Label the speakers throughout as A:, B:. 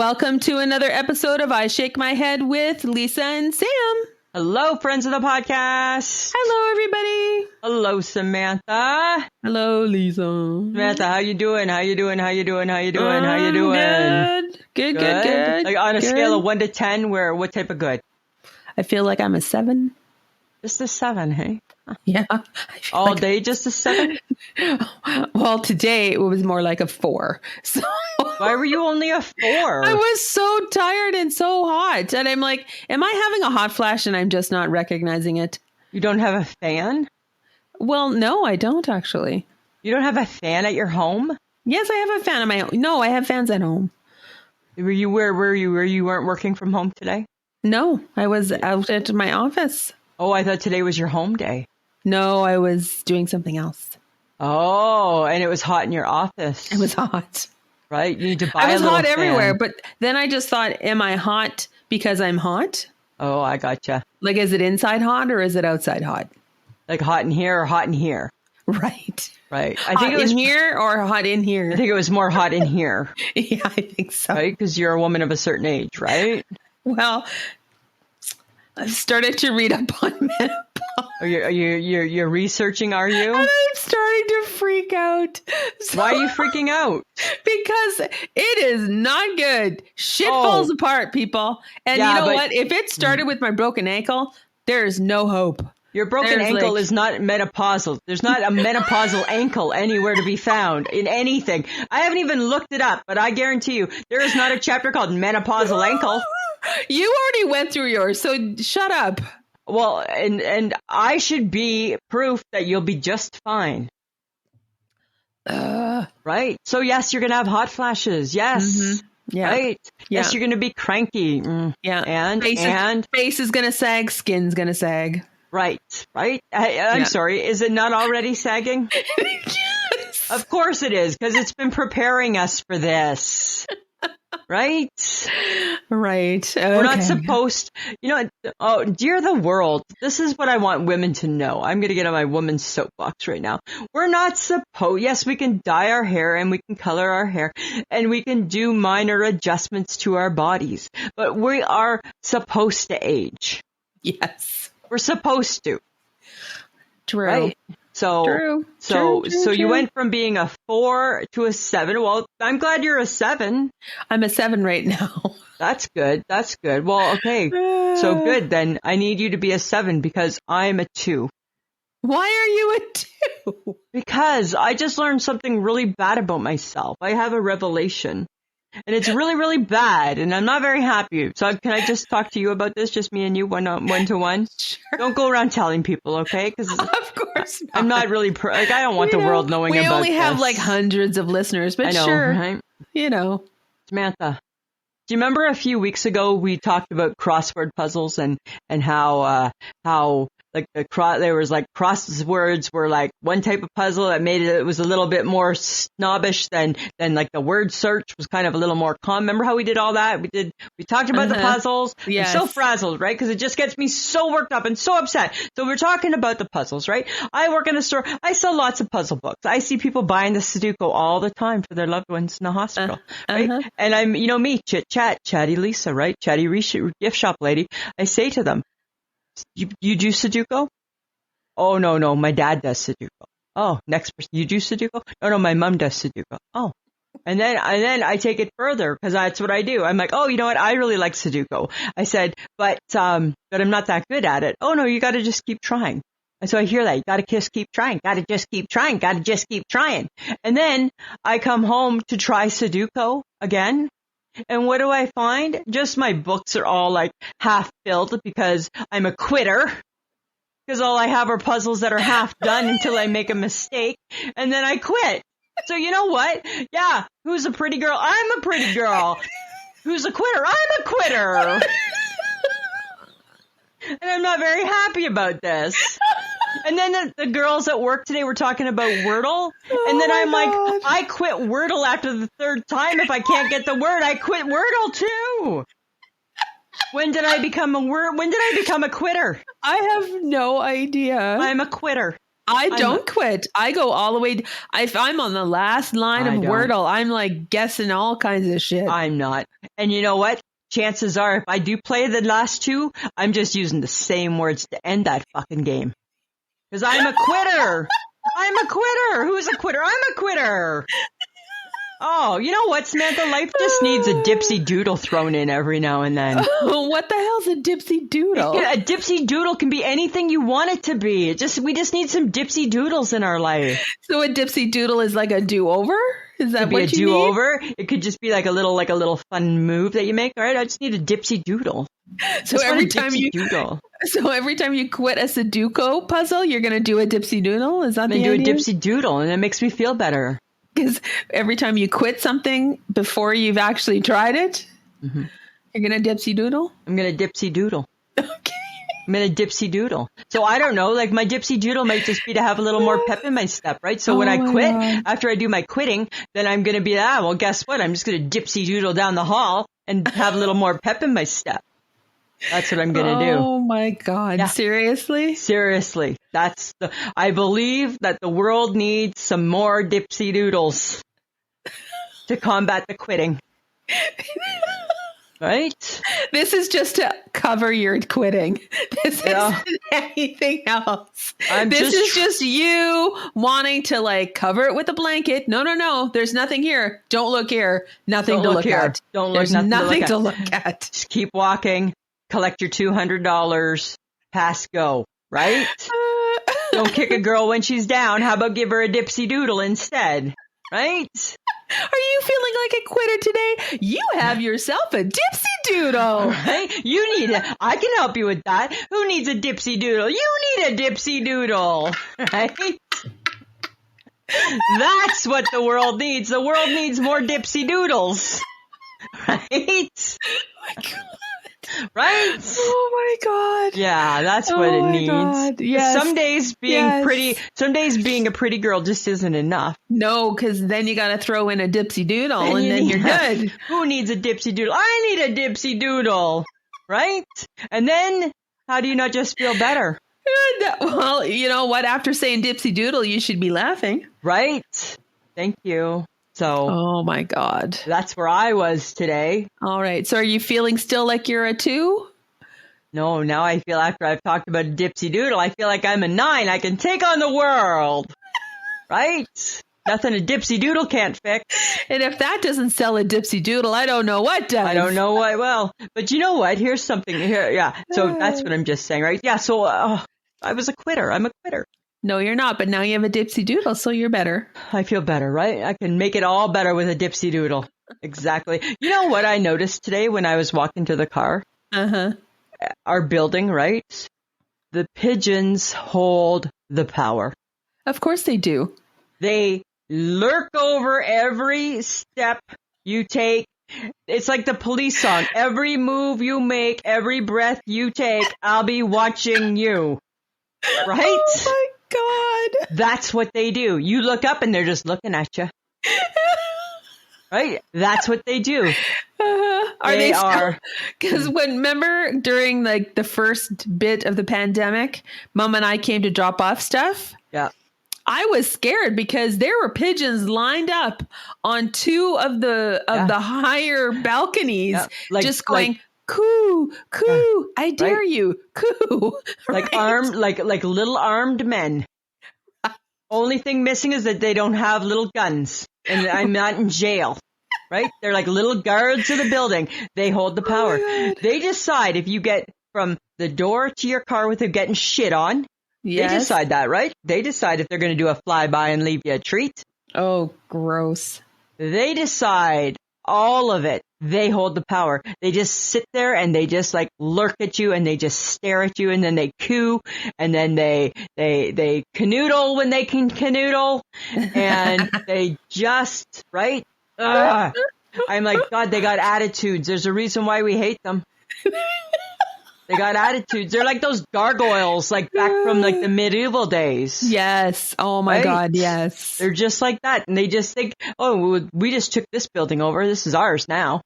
A: Welcome to another episode of I Shake My Head with Lisa and Sam.
B: Hello, friends of the podcast.
A: Hello, everybody.
B: Hello, Samantha.
A: Hello, Lisa.
B: Samantha, how you doing? How you doing? Good.
A: Good.
B: Like on a
A: good.
B: scale of 1 to 10, what type of good?
A: I feel like I'm a 7.
B: Just a 7, hey?
A: Yeah.
B: All day, just a 7?
A: Well, today it was more like a 4. So
B: Why were you only a 4?
A: I was so tired and so hot. And I'm like, am I having a hot flash and I'm just not recognizing it?
B: You don't have a fan?
A: Well, no, I don't actually.
B: You don't have a fan at your home?
A: Yes, I have a fan at my home. No, I have fans at home.
B: Where were you? You weren't working from home today?
A: No, I was out at my office.
B: Oh, I thought today was your home day.
A: No, I was doing something else.
B: Oh, and it was hot in your office.
A: It was hot.
B: Right? You need to buy a
A: I was
B: little
A: hot
B: fan.
A: everywhere, but then I just thought, am I hot because I'm hot?
B: Oh, I gotcha.
A: Like, is it inside hot or is it outside hot?
B: Like hot in here or hot in here?
A: Right.
B: Right.
A: I think it was in here or hot in here.
B: I think it was more hot in here.
A: Yeah, I think so.
B: Right? Because you're a woman of a certain age, right?
A: Well, I've started to read up on menopause.
B: You're researching, are you?
A: And I'm starting to freak out. So,
B: Why are you freaking out?
A: Because it is not good. Shit falls apart, people. And
B: Yeah,
A: you know
B: but-
A: what? If it started with my broken ankle, there is no hope.
B: Your broken
A: There's
B: ankle
A: like-
B: is not menopausal. There's not a menopausal ankle anywhere to be found in anything. I haven't even looked it up, but I guarantee you there is not a chapter called menopausal ankle.
A: You already went through yours, so shut up.
B: Well, and I should be proof that you'll be just fine. Right? So yes, you're going to have hot flashes. Yes.
A: Mm-hmm. Yeah.
B: Right?
A: Yeah.
B: Yes, you're going to be cranky.
A: Yeah.
B: And
A: face is going to sag, skin's going to sag.
B: Right. I'm sorry. Is it not already sagging?
A: Yes.
B: Of course it is, because it's been preparing us for this. Right?
A: Right. Okay.
B: We're not supposed, dear the world, this is what I want women to know. I'm going to get on my woman's soapbox right now. We're not yes, we can dye our hair and we can color our hair and we can do minor adjustments to our bodies, but we are supposed to age.
A: Yes.
B: We're supposed to.
A: True.
B: Right? So
A: True.
B: you went from being a 4 to a 7. Well, I'm glad you're a 7.
A: I'm a 7 right now.
B: That's good. Well, okay. So good. Then I need you to be a 7 because I'm a 2.
A: Why are you a 2?
B: Because I just learned something really bad about myself. I have a revelation. And it's really, really bad. And I'm not very happy. So can I just talk to you about this? Just me and you, one to one?
A: Sure.
B: Don't go around telling people, okay? Because
A: Of course not.
B: I'm not really, I don't want the world knowing about this.
A: We only have like hundreds of listeners, but
B: I know,
A: sure.
B: right? Samantha, do you remember a few weeks ago we talked about crossword puzzles and how like there was like crosswords were like one type of puzzle that made it was a little bit more snobbish than like the word search was kind of a little more calm. Remember how we did all that? We talked about the puzzles.
A: Yes.
B: I'm so frazzled, right? Because it just gets me so worked up and so upset. So we're talking about the puzzles, right? I work in a store. I sell lots of puzzle books. I see people buying the Sudoku all the time for their loved ones in the hospital, right? And I'm, me, chatty Lisa, right? Chatty gift shop lady. I say to them, you do Sudoku? Oh, no, my dad does Sudoku. Oh, next person, you do Sudoku? No, my mom does Sudoku. Oh. And then I take it further because that's what I do. I'm like, oh, you know what? I really like Sudoku. I said, but I'm not that good at it. Oh no, you got to just keep trying. And so I hear that. You got to just keep trying. Got to just keep trying. Got to just keep trying. And then I come home to try Sudoku again. And what do I find? Just my books are all like half filled because I'm a quitter. Because all I have are puzzles that are half done until I make a mistake. And then I quit. So you know what? Yeah. Who's a pretty girl? I'm a pretty girl. Who's a quitter? I'm a quitter. And I'm not very happy about this. And then the girls at work today were talking about Wordle. And then I'm like, I quit Wordle after the 3rd time. If I can't get the word, I quit Wordle too. When did I become a quitter?
A: I have no idea.
B: I'm a quitter.
A: I don't quit. I go all the way. If I'm on the last line of Wordle, I'm like guessing all kinds of shit.
B: I'm not. And you know what? Chances are, if I do play the last two, I'm just using the same words to end that fucking game. Because I'm a quitter. I'm a quitter. Who's a quitter? I'm a quitter. Oh, you know what, Samantha? Life just needs a dipsy doodle thrown in every now and then.
A: What the hell's a dipsy doodle?
B: A dipsy doodle can be anything you want it to be. We just need some dipsy doodles in our life.
A: So a dipsy doodle is like a do-over? Is that what you need?
B: It could be a do-over. It could just be like a little fun move that you make. All right, I just need a dipsy doodle.
A: So every time you quit a Sudoku puzzle, you're going to do a dipsy doodle? Is that the idea?
B: I'm going to do a dipsy doodle, and it makes me feel better.
A: Because every time you quit something before you've actually tried it, you're going to dipsy doodle?
B: I'm going to dipsy doodle.
A: Okay.
B: I'm going to dipsy doodle. So I don't know, like my dipsy doodle might just be to have a little more pep in my step, right? So when I quit, after I do my quitting, then I'm going to be, well, guess what? I'm just going to dipsy doodle down the hall and have a little more pep in my step. That's what I'm going to do.
A: Oh my God. Yeah. Seriously?
B: Seriously. I believe that the world needs some more dipsy doodles to combat the quitting. Right?
A: This is just to cover your quitting. This isn't anything else. This is just you wanting to like cover it with a blanket. No. There's nothing here. Don't look here. Nothing to look at.
B: Don't look.
A: There's nothing to look at.
B: Just keep walking. Collect your $200. Pass go. Right? Don't kick a girl when she's down. How about give her a dipsy doodle instead? Right?
A: Are you feeling like a quitter today? You have yourself a dipsy doodle.
B: Right? I can help you with that. Who needs a dipsy doodle? You need a dipsy doodle. Right? That's what the world needs. The world needs more dipsy doodles. Right?
A: Oh my God.
B: Right?
A: Oh my God.
B: Yeah, that's what it needs. God.
A: Yes.
B: Some days being a pretty girl just isn't enough.
A: No, because then you got to throw in a dipsy doodle and then you're good.
B: Who needs a dipsy doodle? I need a dipsy doodle. Right? And then how do you not just feel better?
A: Well, you know what? After saying dipsy doodle, you should be laughing.
B: Right? Thank you. So,
A: oh my God.
B: That's where I was today.
A: All right. So are you feeling still like you're a 2?
B: No, now I feel after I've talked about a dipsy doodle, I feel like I'm a 9. I can take on the world. Right? Nothing a dipsy doodle can't fix.
A: And if that doesn't sell a dipsy doodle, I don't know what does.
B: I don't know what. Well, but you know what? Here's something here. Yeah. So that's what I'm just saying, right? Yeah. So I was a quitter. I'm a quitter.
A: No, you're not. But now you have a dipsy doodle, so you're better.
B: I feel better, right? I can make it all better with a dipsy doodle. Exactly. You know what I noticed today when I was walking to the car? Our building, right? The pigeons hold the power.
A: Of course they do.
B: They lurk over every step you take. It's like the police song. Every move you make, every breath you take, I'll be watching you. Right?
A: Oh my God.
B: That's what they do. You look up and they're just looking at you. Right? That's what they do.
A: They are. Because remember during like the first bit of the pandemic, Mom and I came to drop off stuff.
B: Yeah.
A: I was scared because there were pigeons lined up on 2 of the higher balconies, just going coo, coo, I dare you, coo.
B: Like armed, like little armed men. Only thing missing is that they don't have little guns, and I'm not in jail. Right? They're like little guards of the building. They hold the power. They decide if you get from the door to your car without getting shit on. Yes. They decide that, right? They decide if they're going to do a flyby and leave you a treat.
A: Oh, gross.
B: They decide all of it. They hold the power. They just sit there and they just like lurk at you and they just stare at you and then they coo and then they canoodle when they can canoodle and they just, right? I'm like, God, they got attitudes. There's a reason why we hate them. They got attitudes. They're like those gargoyles, like back from like the medieval days.
A: Yes. Oh my God. Yes.
B: They're just like that. And they just think, oh, we just took this building over. This is ours now.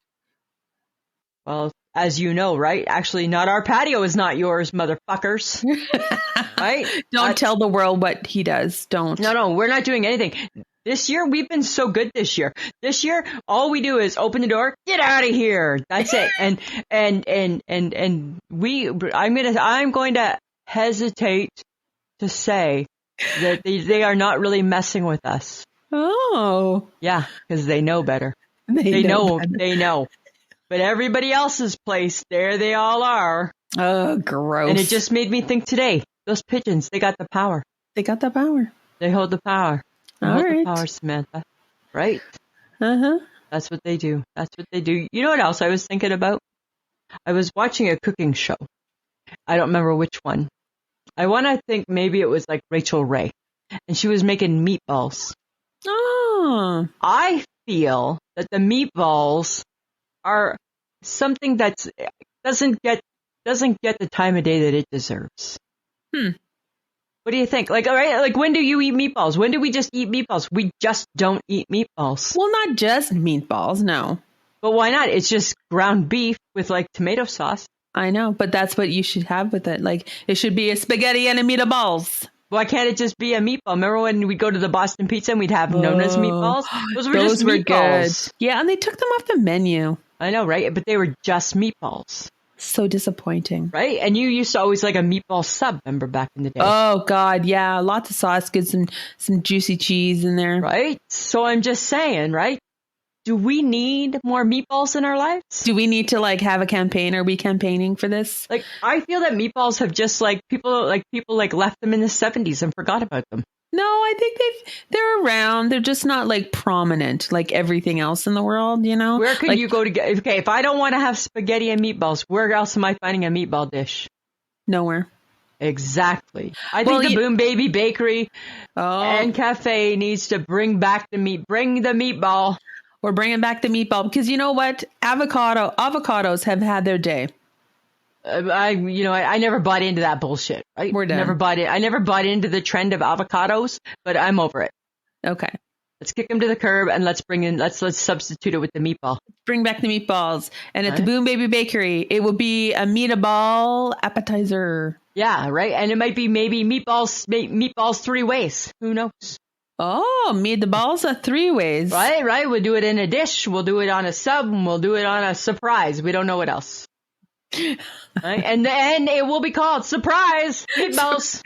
B: Well, as you know, right? Actually, not our patio is not yours, motherfuckers. Right?
A: Don't tell the world what he does. Don't.
B: No, we're not doing anything. This year, we've been so good this year. This year, all we do is open the door, get out of here. That's it. And I'm going to hesitate to say that they are not really messing with us.
A: Oh.
B: Yeah, because they know better.
A: They know.
B: They know. But everybody else's place, there they all are.
A: Oh, gross.
B: And it just made me think today, those pigeons, they got the power.
A: They got the power.
B: They hold the power. They hold
A: right.
B: the power, Samantha. Right?
A: Uh-huh.
B: That's what they do. That's what they do. You know what else I was thinking about? I was watching a cooking show. I don't remember which one. I want to think maybe it was like Rachel Ray. And she was making meatballs.
A: Oh.
B: I feel that the meatballs are something that doesn't get the time of day that it deserves. What do you think? Like, all right, like when do you eat meatballs? When do we just eat meatballs? We just don't eat meatballs.
A: Well, not just meatballs, no.
B: But why not? It's just ground beef with like tomato sauce.
A: I know, but that's what you should have with it. Like, it should be a spaghetti and a meatballs.
B: Why can't it just be a meatball? Remember when we'd go to the Boston Pizza and we'd have known as meatballs? Those were just meatballs.
A: Good. Yeah, and they took them off the menu.
B: I know, right? But they were just meatballs.
A: So disappointing.
B: Right? And you used to always like a meatball sub, remember back in the day?
A: Oh, God, yeah. Lots of sauce, get some juicy cheese in there.
B: Right? So I'm just saying, right? Do we need more meatballs in our lives?
A: Do we need to like have a campaign? Are we campaigning for this?
B: Like, I feel that meatballs have just like people left them in the 70s and forgot about them.
A: No, I think they're around. They're just not like prominent like everything else in the world, you know?
B: Where can you go to get, okay, if I don't want to have spaghetti and meatballs, where else am I finding a meatball dish?
A: Nowhere.
B: Exactly. I think the Boom Baby Bakery and Cafe needs to bring the meatball.
A: We're bringing back the meatball because you know what? Avocados have had their day.
B: I never bought into that bullshit. Right?
A: We're done.
B: I never bought into the trend of avocados, but I'm over it.
A: Okay.
B: Let's kick them to the curb and let's substitute it with the meatball.
A: Bring back the meatballs. And at the Boom Baby Bakery, it will be a meatball appetizer.
B: Yeah, right. And it might be maybe meatballs 3 ways. Who knows?
A: Oh, meatballs are 3 ways.
B: Right. We'll do it in a dish. We'll do it on a sub. And we'll do it on a surprise. We don't know what else. Right? And then it will be called surprise meatballs.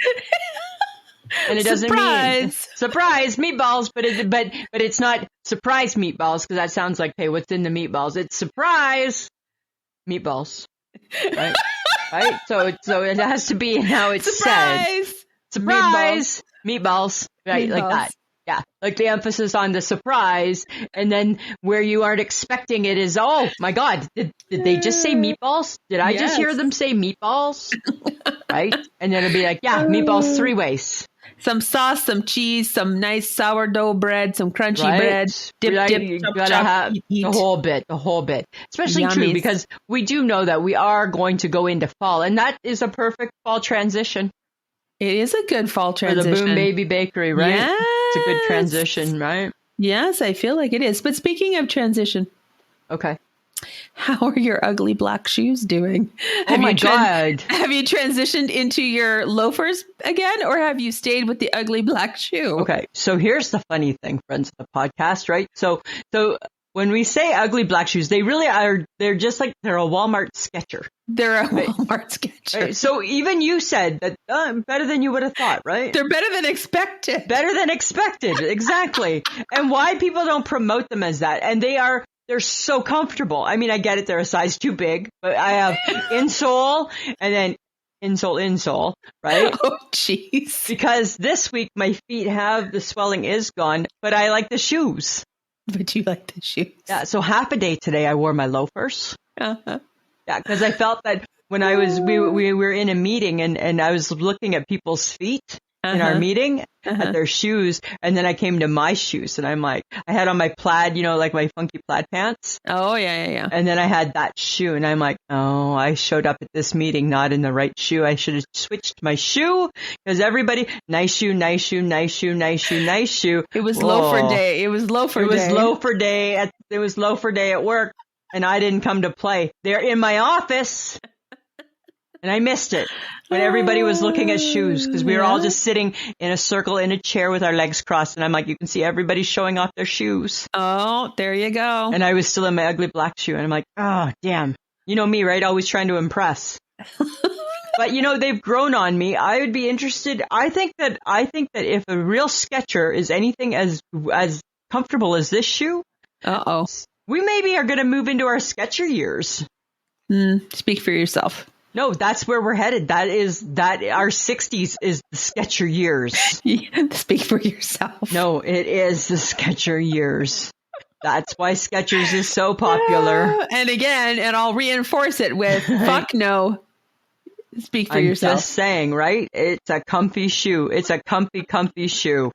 B: And it doesn't mean surprise meatballs, but it's not surprise meatballs because that sounds like, hey, what's in the meatballs? It's surprise meatballs. Right? Right? So it has to be how it's said. Surprise meatballs. Right, like that. Yeah, like the emphasis on the surprise, and then where you aren't expecting it is, oh my God, did they just say meatballs? Did I just hear them say meatballs? Right? And then it'd be like, yeah, meatballs 3 ways.
A: Some sauce, some cheese, some nice sourdough bread, some crunchy bread.
B: You gotta have the whole bit. Especially true because we do know that we are going to go into fall, and that is a perfect fall transition.
A: It is a good fall transition.
B: For the Boom Baby Bakery, right?
A: Yes.
B: It's a good transition, right?
A: Yes, I feel like it is. But speaking of transition.
B: Okay.
A: How are your ugly black shoes doing?
B: Oh my God.
A: Have you transitioned into your loafers again, or have you stayed with the ugly black shoe?
B: Okay. So here's the funny thing, friends of the podcast, right? So when we say ugly black shoes, they really are, they're just like, they're a Walmart sketcher.
A: They're a Walmart sketcher.
B: Right? So even you said that better than you would have thought, right?
A: They're better than expected.
B: Better than expected. Exactly. And why people don't promote them as that. And they're so comfortable. I mean, I get it. They're a size too big, but I have insole and then insole, right?
A: Oh, jeez.
B: Because this week my feet the swelling is gone, but I like the shoes.
A: But you like the shoes.
B: Yeah. So half a day today I wore my loafers.
A: Uh-huh.
B: Yeah. Because I felt that when we were in a meeting and I was looking at people's feet in our meeting at their shoes. And then I came to my shoes and I'm like, I had on my plaid, like my funky plaid pants.
A: Oh, yeah.
B: And then I had that shoe and I'm like, oh, I showed up at this meeting not in the right shoe. I should have switched my shoe because everybody, nice shoe.
A: It was loafer day. It was loafer
B: day at work and I didn't come to play. They're in my office. And I missed it when everybody was looking at shoes because we were all just sitting in a circle in a chair with our legs crossed. And I'm like, you can see everybody showing off their shoes.
A: Oh, there you go.
B: And I was still in my ugly black shoe. And I'm like, oh, damn. You know me, right? Always trying to impress. But, they've grown on me. I would be interested. I think that if a real sketcher is anything as comfortable as this shoe, we maybe are going to move into our sketcher years.
A: Speak for yourself.
B: No, that's where we're headed. That our 60s is the sketcher years.
A: Speak for yourself.
B: No, it is the sketcher years. That's why Skechers is so popular.
A: And again, and I'll reinforce it with fuck no. Speak for yourself.
B: I'm just saying, right? It's a comfy shoe. It's a comfy shoe.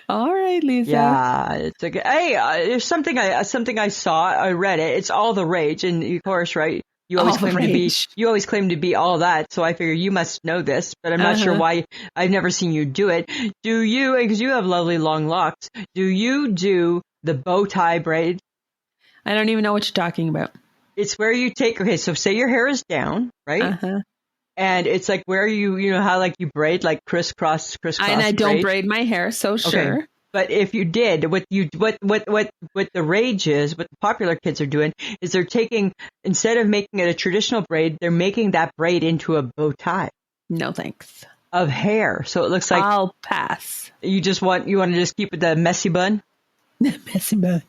A: All right, Lisa.
B: Yeah, it's a good. Hey, there's something I saw. I read it. It's all the rage, and of course, right? You always claim to be all that. So I figure you must know this, but I'm not sure why. I've never seen you do it. Do you? Because you have lovely long locks. Do you do the bow tie braid?
A: I don't even know what you're talking about.
B: It's where you take. Okay, so say your hair is down, right? And it's like where you know how like you braid like crisscross.
A: And I don't braid my hair, so sure.
B: Okay. But if you did, what the rage is, what the popular kids are doing is they're taking, instead of making it a traditional braid, they're making that braid into a bow tie.
A: No thanks.
B: Of hair. So it looks like
A: I'll pass.
B: You want to just keep it the messy bun?
A: Messy bun.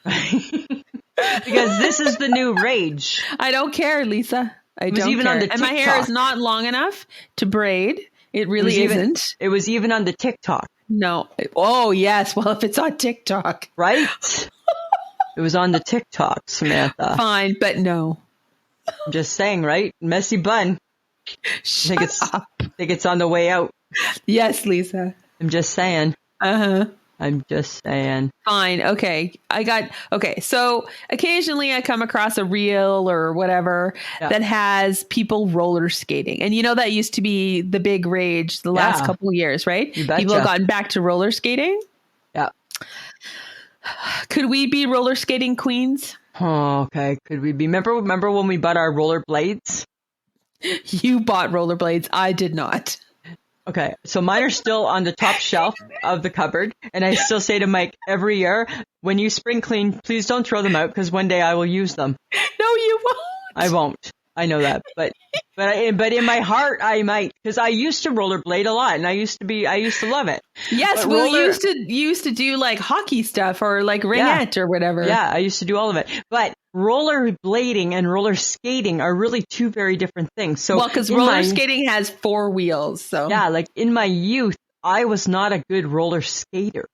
B: Because this is the new rage.
A: I don't care, Lisa. I don't
B: even
A: care.
B: On the
A: and my hair is not long enough to braid. It really isn't.
B: It was even on the TikTok.
A: No. Oh, yes. Well, if it's on TikTok.
B: Right? It was on the TikTok, Samantha.
A: Fine, but no.
B: I'm just saying, right? Messy bun.
A: Shut up.
B: I think it's on the way out.
A: Yes, Lisa.
B: I'm just saying. I'm just saying.
A: Fine. Okay. So occasionally I come across a reel or whatever that has people roller skating. And that used to be the big rage the last couple of years, right? People have gotten back to roller skating.
B: Yeah.
A: Could we be roller skating queens?
B: Oh, okay. Could we be? Remember when we bought our roller blades?
A: You bought roller blades. I did not.
B: Okay, so mine are still on the top shelf of the cupboard, and I still say to Mike every year, when you spring clean, please don't throw them out, because one day I will use them.
A: No, you won't.
B: I won't. I know that, but in my heart, I might, because I used to rollerblade a lot, and I used to love it.
A: Yes, we used to do like hockey stuff or like ringette or whatever.
B: Yeah, I used to do all of it, but rollerblading and roller skating are really two very different things. So,
A: because roller skating has 4 wheels. So
B: yeah, like in my youth, I was not a good roller skater.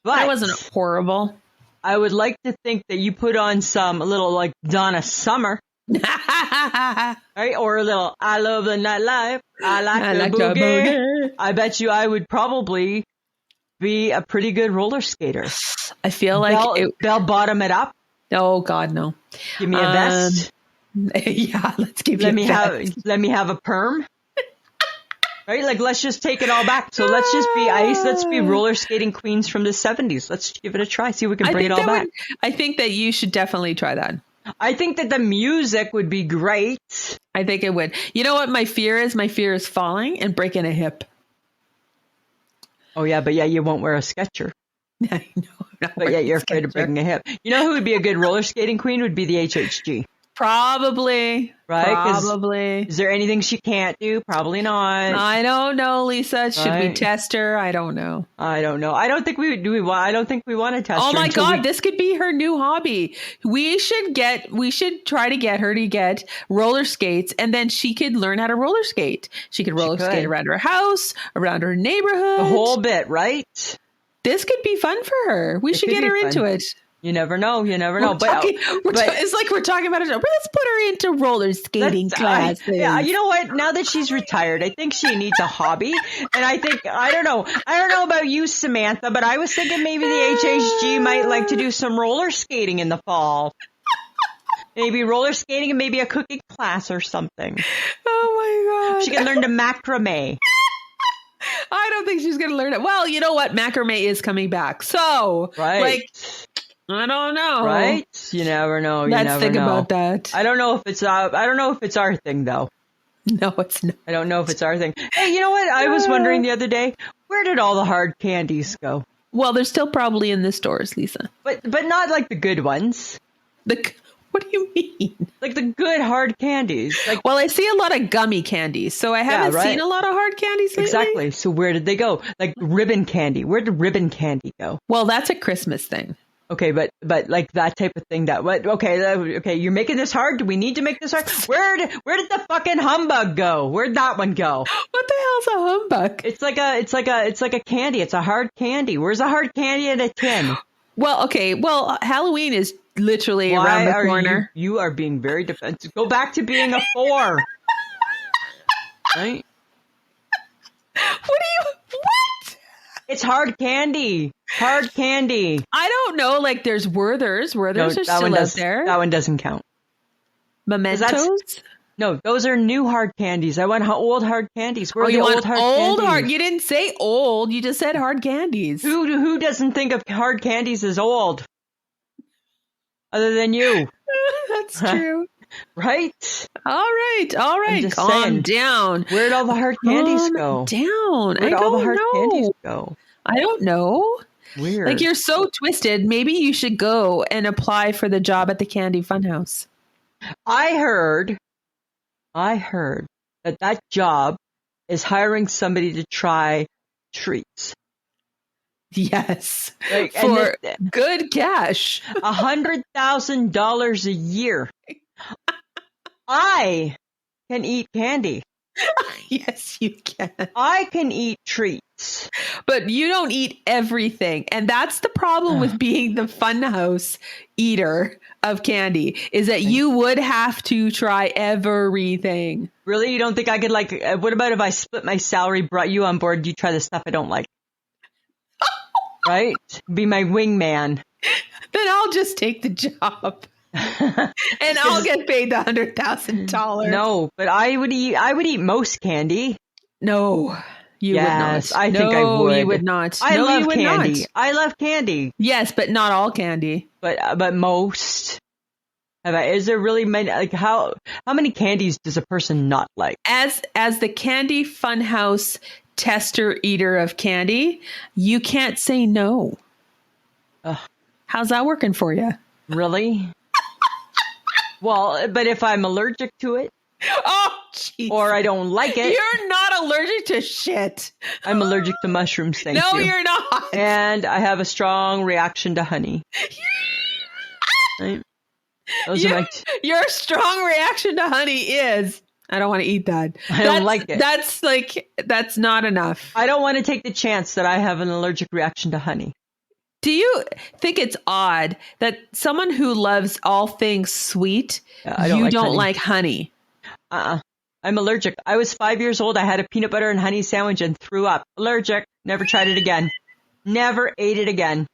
B: But
A: that wasn't horrible.
B: I would like to think that you put on some little like Donna Summer. Right? Or a little I love the nightlife. I like the boogie. I bet you I would probably be a pretty good roller skater.
A: I feel like
B: bell bottom it up.
A: Oh God, no.
B: Give me a vest.
A: Yeah, let's give you a vest.
B: Let me have a perm. Right? Like, let's just take it all back. So let's be roller skating queens from the 70s. Let's give it a try. See if we can bring it all back.
A: I think that you should definitely try that.
B: I think that the music would be great.
A: I think it would. You know what my fear is? My fear is falling and breaking a hip.
B: Oh, yeah. But you won't wear a Sketcher.
A: I know.
B: But you're afraid of breaking a hip. You know who would be a good roller skating queen? Would be the HHG.
A: Probably.
B: Right?
A: Probably.
B: Is there anything she can't do? Probably not.
A: I don't know, Lisa. Should we test her? I don't know.
B: I don't think we do. I don't think we want to test her.
A: Oh my God, this could be her new hobby. We should try to get her to get roller skates, and then she could learn how to roller skate. She could roller skate around her house, around her neighborhood.
B: The whole bit, right?
A: This could be fun for her. We should get her into it.
B: You never know.
A: It's like we're talking about it. Let's put her into roller skating classes.
B: Yeah, you know what? Now that she's retired, I think she needs a hobby. And I don't know about you, Samantha, but I was thinking maybe the HHG might like to do some roller skating in the fall. Maybe roller skating and maybe a cooking class or something.
A: Oh my God.
B: She can learn to macrame.
A: I don't think she's going to learn it. Well, you know what? Macrame is coming back. So, I don't know.
B: Right? You never know.
A: Let's think about that.
B: I don't know if it's our thing though.
A: No, it's not.
B: I don't know if it's our thing. Hey, you know what? I was wondering the other day, where did all the hard candies go?
A: Well, they're still probably in the stores, Lisa.
B: But not like the good ones.
A: What do you mean?
B: Like the good hard candies.
A: Well, I see a lot of gummy candies, so I haven't seen a lot of hard candies lately.
B: Exactly. So where did they go? Like ribbon candy. Where did ribbon candy go?
A: Well, that's a Christmas thing.
B: Okay, but like that type of thing okay, you're making this hard. Do we need to make this hard? Where did the fucking humbug go? Where'd that one go?
A: What the hell's a humbug?
B: It's like a candy. It's a hard candy. Where's a hard candy in a tin?
A: Well, okay. Well, Halloween is literally around the corner.
B: You are being very defensive. Go back to being a 4. Right?
A: What?
B: It's hard candy. Hard candy.
A: I don't know. Like, there's Werther's. Werther's are still out there.
B: That one doesn't count.
A: Mementos?
B: No, those are new hard candies. I want old hard candies. Where are the old hard candies?
A: You didn't say old. You just said hard candies.
B: Who doesn't think of hard candies as old? Other than you.
A: That's true.
B: Right?
A: All right. Calm down.
B: Where'd all the hard candies go?
A: Down.
B: Where'd all the hard candies go?
A: I don't know.
B: Weird.
A: Like, you're so twisted. Maybe you should go and apply for the job at the Candy Funhouse.
B: I heard that job is hiring somebody to try treats.
A: Yes. For good cash.
B: $100,000 a year. I can eat candy.
A: Yes, you can.
B: I can eat treats.
A: But you don't eat everything. And that's the problem with being the funhouse eater of candy, is that you would have to try everything.
B: Really? You don't think I could, what about if I split my salary, brought you on board, you try the stuff I don't like? Right? Be my wingman.
A: Then I'll just take the job. And I'll get paid the $100,000.
B: No, but I would eat most candy.
A: No, you would not.
B: I think I would.
A: No, you would not.
B: I love candy. I love candy.
A: Yes, but not all candy.
B: But most. Is there really many? Like how many candies does a person not like?
A: As the Candy Funhouse tester eater of candy, you can't say no. How's that working for you?
B: Really? Well, but if I'm allergic to it, or I don't like it,
A: you're not allergic to shit.
B: I'm allergic to mushrooms. Thank you.
A: No, you're not.
B: And I have a strong reaction to honey. Right?
A: Your strong reaction to honey is, I don't want to eat that.
B: I don't like it.
A: That's not enough.
B: I don't want to take the chance that I have an allergic reaction to honey.
A: Do you think it's odd that someone who loves all things sweet, you don't like honey?
B: I'm allergic. I was 5 years old. I had a peanut butter and honey sandwich and threw up. Allergic. Never tried it again. Never ate it again.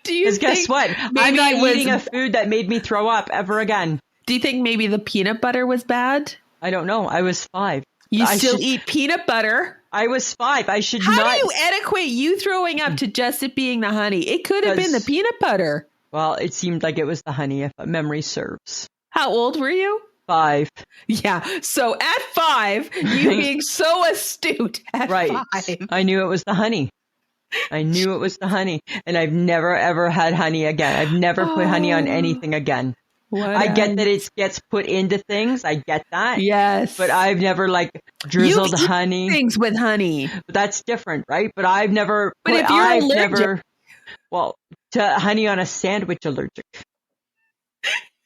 B: Because guess what? I'm not eating a food that made me throw up ever again.
A: Do you think maybe the peanut butter was bad?
B: I don't know. I was 5.
A: You still eat peanut butter?
B: I was 5. I should
A: not.
B: How
A: do you equate you throwing up to just it being the honey? It could have been the peanut butter.
B: Well, it seemed like it was the honey, if memory serves.
A: How old were you?
B: 5.
A: Yeah. So at 5, you being so astute at 5.
B: I knew it was the honey. And I've never, ever had honey again. I've never put honey on anything again. I get that it gets put into things. I get that.
A: Yes.
B: But I've never drizzled honey.
A: Things with honey.
B: But that's different, right? But I've never.
A: But if you're allergic.
B: To honey on a sandwich allergic.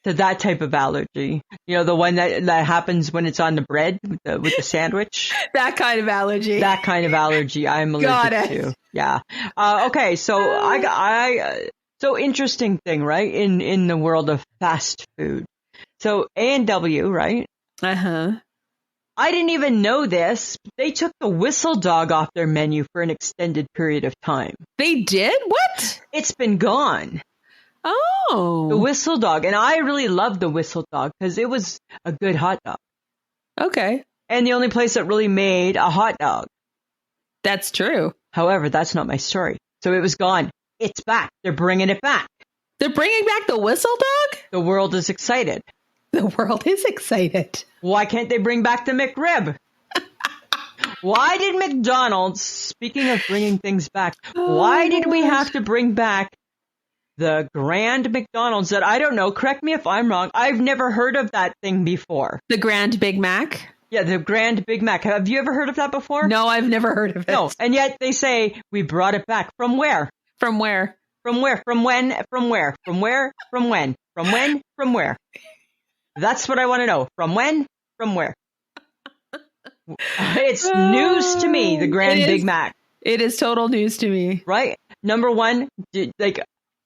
B: To that type of allergy. You know, the one that happens when it's on the bread with the sandwich.
A: That kind of allergy.
B: That kind of allergy I'm allergic to. Yeah. Okay. So so interesting thing, right? In the world of fast food. So A&W, right?
A: Uh-huh.
B: I didn't even know this. They took the whistle dog off their menu for an extended period of time.
A: They did? What?
B: It's been gone.
A: Oh.
B: The whistle dog. And I really loved the whistle dog because it was a good hot dog.
A: Okay.
B: And the only place that really made a hot dog.
A: That's true.
B: However, that's not my story. So it was gone. It's back. They're bringing it back.
A: They're bringing back the whistle dog?
B: The world is excited.
A: The world is excited.
B: Why can't they bring back the McRib? Why did McDonald's, speaking of bringing things back, why did we have to bring back the Grand McDonald's that, I don't know, correct me if I'm wrong, I've never heard of that thing before.
A: The Grand Big Mac?
B: Yeah, the Grand Big Mac. Have you ever heard of that before?
A: No, I've never heard of it.
B: No, and yet they say we brought it back. From where?
A: From where?
B: From where? From when? From where? From where? From when? From when? From where? That's what I want to know. From when? From where? It's news to me, the Grand Big Mac.
A: It is total news to me.
B: Right? Number one,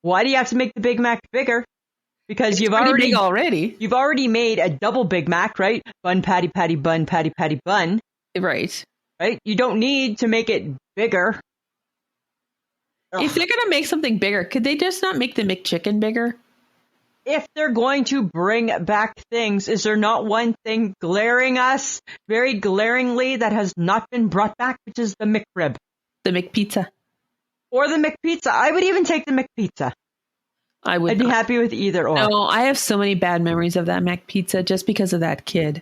B: why do you have to make the Big Mac bigger? Because you've already made a double Big Mac, right? Bun, patty, patty, bun, patty, patty, bun.
A: Right.
B: Right? You don't need to make it bigger.
A: If they're going to make something bigger, could they just not make the McChicken bigger?
B: If they're going to bring back things, is there not one thing glaring us very glaringly that has not been brought back, which is the McRib?
A: The McPizza.
B: Or the McPizza. I would even take the McPizza. I'd be happy with either or.
A: No, I have so many bad memories of that McPizza just because of that kid.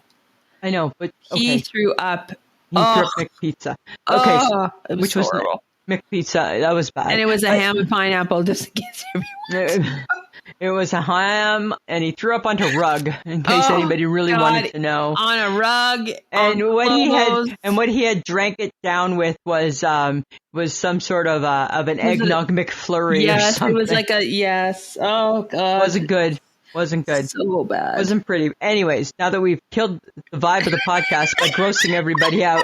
B: I know, but
A: he threw up.
B: He threw up McPizza. Okay, which was horrible. McPizza. That was bad.
A: And it was a ham and pineapple, just in case everyone.
B: It was a ham, and he threw up onto a rug, in case anybody really wanted to know.
A: On a rug,
B: and what he had drank it down with was some sort of an eggnog McFlurry.
A: Yes,
B: or something.
A: it was like a yes. Oh God,
B: wasn't good. Wasn't good.
A: So bad.
B: Wasn't pretty. Anyways, now that we've killed the vibe of the podcast by grossing everybody out,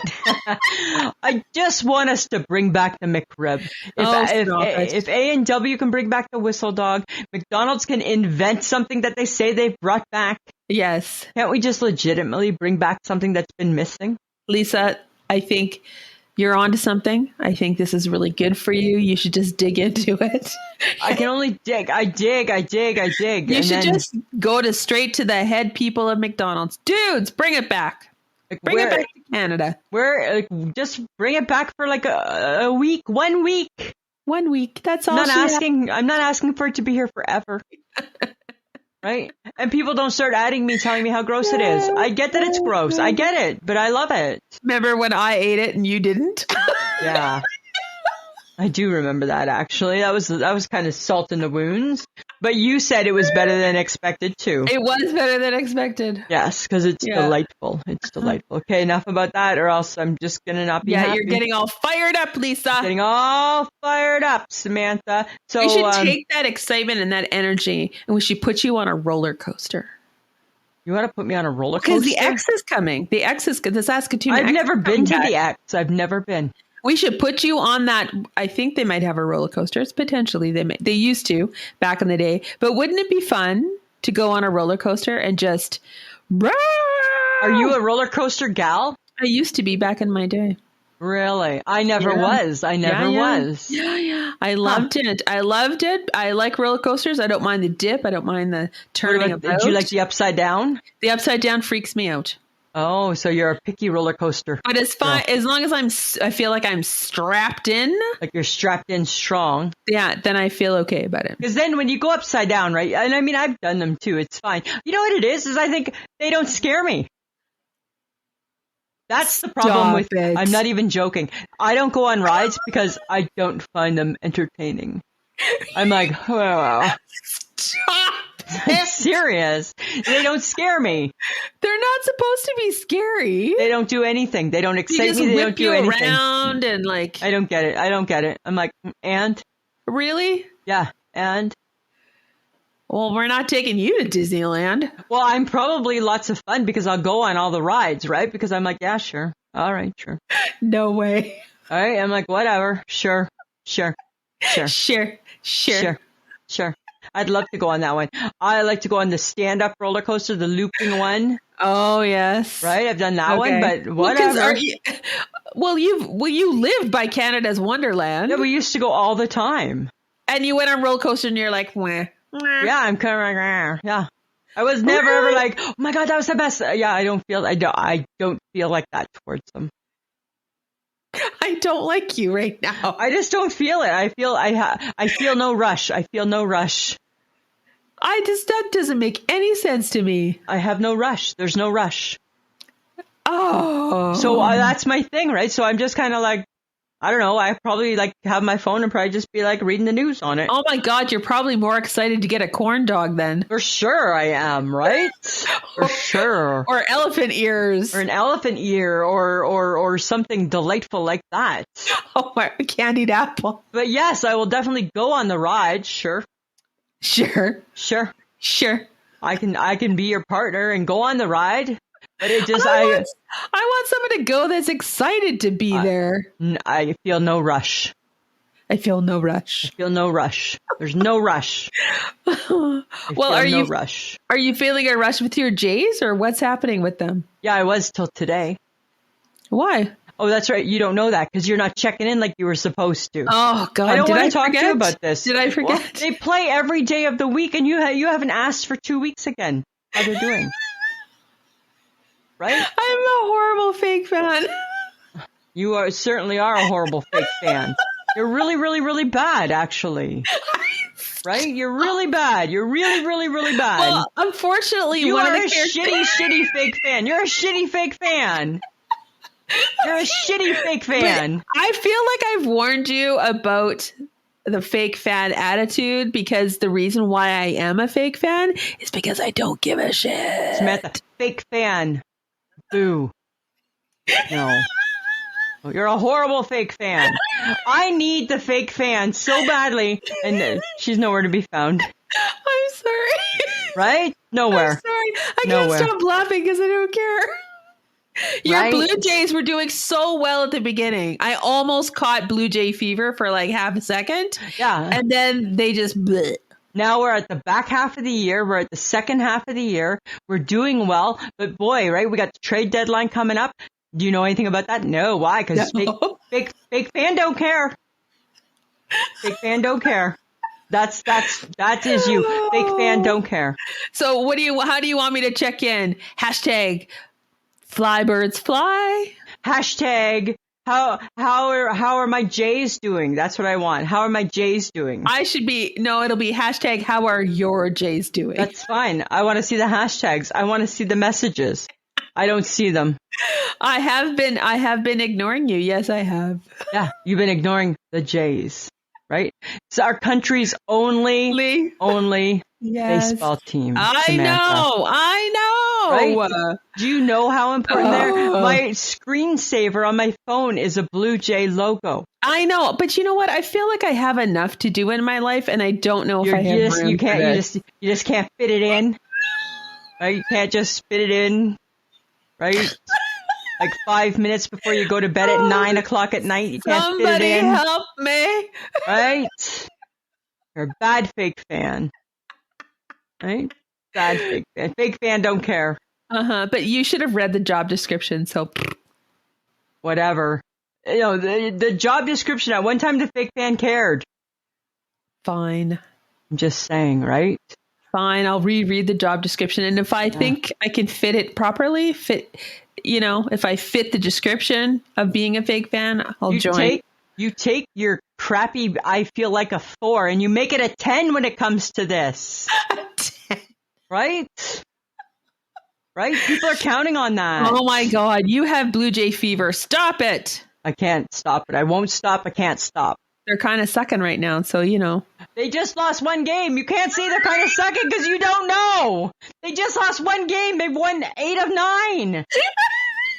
B: I just want us to bring back the McRib. If A&W can bring back the whistle dog, McDonald's can invent something that they say they've brought back.
A: Yes. Can't
B: we just legitimately bring back something that's been missing?
A: Lisa, I think you're onto something. I think this is really good for you. You should just dig into it.
B: I can only dig. I dig.
A: You should just go straight to the head people of McDonald's. Dudes, bring it back. Bring it back to Canada.
B: Just bring it back for like a week, 1 week.
A: 1 week. That's all.
B: I'm not asking for it to be here forever. Right? And people don't start adding me, telling me how gross it is. I get that it's gross. I get it, but I love it.
A: Remember when I ate it and you didn't?
B: Yeah. I do remember that, actually. That was kind of salt in the wounds. But you said it was better than expected, too.
A: It was better than expected.
B: Yes, because it's delightful. It's delightful. Okay, enough about that, or else I'm just going to not be happy.
A: Yeah, you're getting all fired up, Lisa.
B: Getting all fired up, Samantha. So
A: we should take that excitement and that energy, and we should put you on a roller coaster.
B: You want to put me on a roller coaster?
A: Because the X is coming. The X is the Saskatoon.
B: I've never been to the X. I've never been.
A: We should put you on that. I think they might have a roller coaster. It's potentially they used to back in the day. But wouldn't it be fun to go on a roller coaster and just?
B: Are you a roller coaster gal?
A: I used to be back in my day.
B: Really? I never was. I never was.
A: Yeah. I loved it. I like roller coasters. I don't mind the dip. I don't mind the turning about.
B: Did you like the upside down?
A: The upside down freaks me out.
B: Oh, so you're a picky roller coaster.
A: But it's fine as long as I feel like I'm strapped in.
B: Like you're strapped in strong.
A: Yeah, then I feel okay about it.
B: Because then when you go upside down, right? And I mean, I've done them too. It's fine. You know what it is I think they don't scare me. That's the problem with it. I'm not even joking. I don't go on rides because I don't find them entertaining. I'm like, oh.
A: Stop.
B: I'm serious. They don't scare me.
A: They're not supposed to be scary.
B: They don't do anything. They don't excite me. They don't do anything.
A: Around and like.
B: I don't get it. I'm like, and?
A: Really?
B: Yeah, and?
A: Well, we're not taking you to Disneyland.
B: Well, I'm probably lots of fun because I'll go on all the rides, right? Because I'm like, yeah, sure. All right, sure.
A: No way.
B: All right. I'm like, whatever. Sure. I'd love to go on that one. I like to go on the stand-up roller coaster, the looping one.
A: Oh, yes.
B: Right? I've done that one, but whatever.
A: You live by Canada's Wonderland.
B: Yeah, we used to go all the time.
A: And you went on roller coaster and you're like, wah.
B: Yeah, I'm kind of like, yeah. I was never ever like, oh my God, that was the best. Yeah, I don't feel like that towards them.
A: I don't like you right now.
B: I just don't feel it. I feel no rush.
A: That doesn't make any sense to me.
B: I have no rush. There's no rush.
A: Oh.
B: So that's my thing, right? So I'm just kind of like, I don't know. I probably like have my phone and probably just be like reading the news on it.
A: Oh my God, you're probably more excited to get a corn dog then.
B: For sure I am, right? For sure.
A: Or elephant ears.
B: Or an elephant ear or something delightful like that.
A: Oh my, candied apple.
B: But yes, I will definitely go on the ride. Sure.
A: Sure.
B: Sure.
A: Sure.
B: I can be your partner and go on the ride. But it just,
A: I want someone to go that's excited to be there.
B: I feel no rush.
A: I feel no rush.
B: I feel no rush. There's no rush.
A: Well, are you feeling a rush with your Jays or what's happening with them?
B: Yeah, I was till today.
A: Why?
B: Oh, that's right. You don't know that because you're not checking in like you were supposed to.
A: Oh, God.
B: I don't want to talk to you about this.
A: Did I forget?
B: Well, they play every day of the week and you haven't asked for 2 weeks again. How they're doing. Right?
A: I'm a horrible fake fan.
B: You certainly are a horrible fake fan. You're really, really, really bad, actually. Right? You're really bad. You're really, really, really bad.
A: Well, unfortunately,
B: you are a shitty fake fan. You're a shitty fake fan. You're a shitty fake fan.
A: But I feel like I've warned you about the fake fan attitude because the reason why I am a fake fan is because I don't give a shit.
B: Samantha, fake fan. Boo. No. You're a horrible fake fan. I need the fake fan so badly, and she's nowhere to be found.
A: I'm sorry.
B: Right? Nowhere.
A: I'm sorry. I can't stop laughing because I don't care. Your Blue Jays were doing so well at the beginning. I almost caught Blue Jay fever for like half a second.
B: Yeah.
A: And then they just bleh.
B: Now we're at the back half of the year. We're at the second half of the year. We're doing well. But boy, right, we got the trade deadline coming up. Do you know anything about that? No. Why? Because fake fan don't care. Fake fan don't care. That is you. Fake fan don't care.
A: So how do you want me to check in? Hashtag fly birds fly.
B: Hashtag how are my Jays doing? That's what I want. How are my Jays doing?
A: It'll be hashtag how are your Jays doing?
B: That's fine. I want to see the hashtags. I want to see the messages. I don't see them.
A: I have been ignoring you. Yes, I have.
B: Yeah, you've been ignoring the Jays, right? It's our country's only baseball team.
A: I know.
B: Right? Do you know how important my screensaver on my phone is a Blue Jay logo?
A: I know, but you know what? I feel like I have enough to do in my life, and I don't know if I have room
B: you can't.
A: for this.
B: You just can't fit it in. Right? You can't just fit it in. Right? Like 5 minutes before you go to bed at 9 o'clock at night, you can't fit it in.
A: Somebody help me!
B: Right? You're a bad fake fan. Right? Bad fake fan. Fake fan don't care.
A: But you should have read the job description, so
B: whatever. You know, the job description at one time the fake fan cared.
A: Fine.
B: I'm just saying, right?
A: Fine, I'll reread the job description, and if I think I can fit it properly, if I fit the description of being a fake fan, I'll join.
B: You take your crappy I feel like a 4 and you make it a 10 when it comes to this.
A: 10.
B: Right? Right? People are counting on that.
A: Oh my God, you have Blue Jay fever. Stop it.
B: I can't stop it. I won't stop. I can't stop.
A: They're kind of sucking right now, so
B: They just lost one game. You can't say they're kind of sucking because you don't know. They just lost one game. They've won 8 of 9.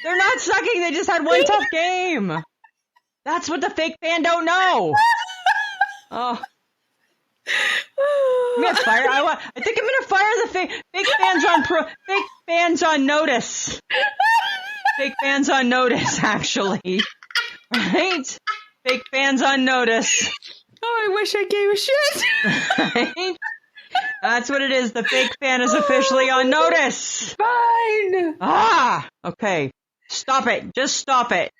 B: They're not sucking. They just had one tough game. That's what the fake fan don't know. Oh. I'm gonna fire. I think I'm gonna fire the fake fans on notice. Fake fans on notice, actually. Right? Fake fans on notice.
A: Oh, I wish I gave a shit.
B: Right? That's what it is. The fake fan is officially on notice.
A: Fine.
B: Okay. Stop it. Just stop it.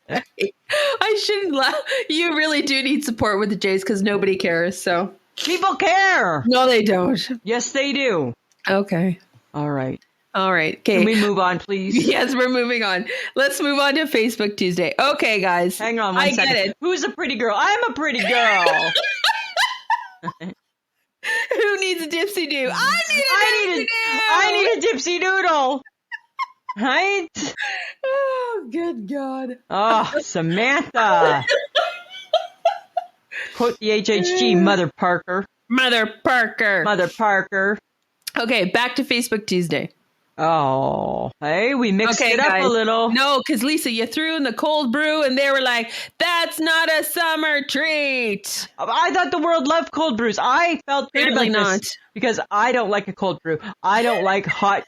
A: I shouldn't laugh. You really do need support with the Jays because nobody cares, so.
B: People care.
A: No, they don't.
B: Yes, they do.
A: Okay.
B: All right.
A: Okay.
B: Can we move on, please?
A: Yes, we're moving on. Let's move on to Facebook Tuesday. Okay, guys.
B: Hang on one second.
A: Get it.
B: Who's a pretty girl? I'm a pretty girl.
A: Who needs a dipsy doo?
B: I need a dipsy doodle. Right?
A: Oh, good God.
B: Oh, Samantha. Quote the HHG, Mother Parker.
A: Mother Parker.
B: Mother Parker.
A: Okay, back to Facebook Tuesday.
B: Oh, hey, we mixed it up a little.
A: No, because Lisa, you threw in the cold brew and they were like, that's not a summer treat.
B: I thought the world loved cold brews. I felt good about this because I don't like a cold brew. I don't like hot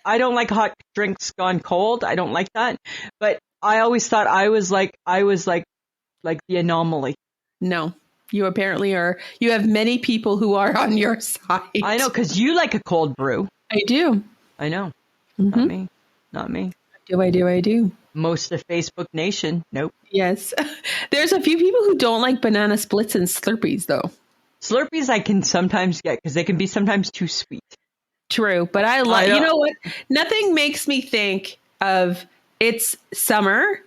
B: drinks gone cold. I don't like that. But I always thought I was like the anomaly.
A: No, you apparently are. You have many people who are on your side.
B: I know, because you like a cold brew.
A: I do.
B: I know.
A: Mm-hmm.
B: Not me.
A: I do.
B: Most of Facebook Nation, nope.
A: Yes. There's a few people who don't like banana splits and Slurpees, though.
B: Slurpees I can sometimes get because they can be sometimes too sweet.
A: True, but I like, you know what? Nothing makes me think of it's summer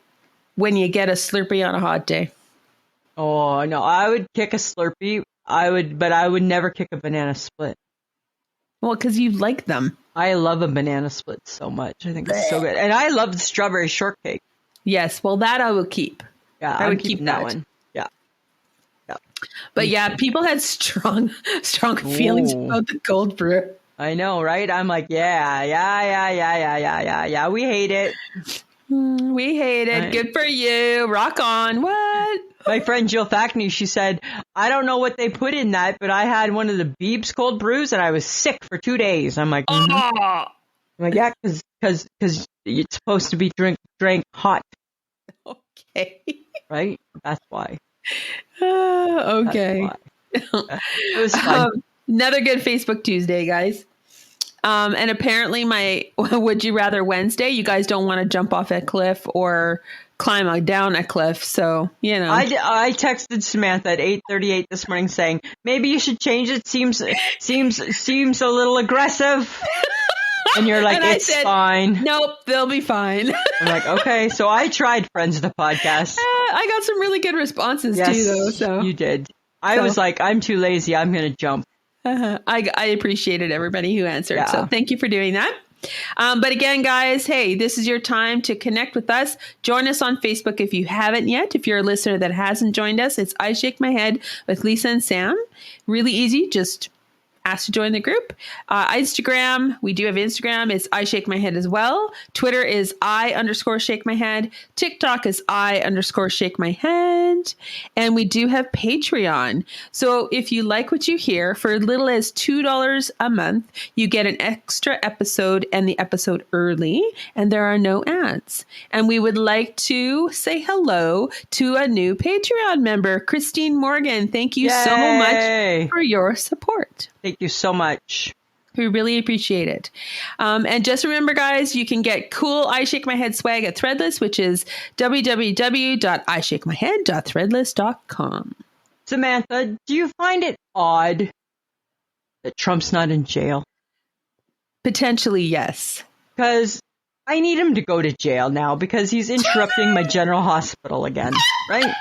A: when you get a Slurpee on a hot day.
B: Oh, no, I would kick a Slurpee. But I would never kick a banana split.
A: Well, because you like them.
B: I love a banana split so much. I think it's so good. And I love the strawberry shortcake.
A: Yes. Well, that I will keep.
B: Yeah,
A: I would keep that
B: one. Yeah.
A: But yeah, people had strong feelings about the cold brew.
B: I know, right? I'm like, yeah. We hate it.
A: We hate it. Right. Good for you. Rock on. What?
B: My friend Jill Fackney, she said, I don't know what they put in that, but I had one of the Beebs cold brews and I was sick for 2 days. I'm like, I'm like, yeah, because it's supposed to be drank hot.
A: Okay.
B: Right? That's why.
A: Okay.
B: That's why. It was fun.
A: Another good Facebook Tuesday, guys. And apparently my Would You Rather Wednesday, you guys don't want to jump off a cliff or climb down a cliff. So, you know.
B: I texted Samantha at 8:38 this morning saying, maybe you should change it. Seems a little aggressive. And you're like, and it's fine.
A: Nope, they'll be fine.
B: I'm like, okay. So I tried Friends of the Podcast.
A: I got some really good responses too, though. So
B: you did. I was like, I'm too lazy. I'm going to jump.
A: I appreciated everybody who answered. Yeah. So thank you for doing that. But again, guys, hey, this is your time to connect with us. Join us on Facebook if you haven't yet. If you're a listener that hasn't joined us, it's I Shake My Head with Lisa and Sam. Really easy. Just ask to join the group. Instagram, we do have Instagram. It's I Shake My Head as well. Twitter is I_Shake My Head. TikTok is I_Shake My Head. And we do have Patreon. So if you like what you hear, for as little as $2 a month, you get an extra episode and the episode early, and there are no ads. And we would like to say hello to a new Patreon member, Christine Morgan. Thank you so much for your support.
B: Thank you so much.
A: We really appreciate it. And just remember, guys, you can get cool I Shake My Head swag at Threadless, which is www.ishakemyhead.threadless.com.
B: Samantha, do you find it odd that Trump's not in jail?
A: Potentially, yes.
B: Because I need him to go to jail now because he's interrupting my general hospital again, right?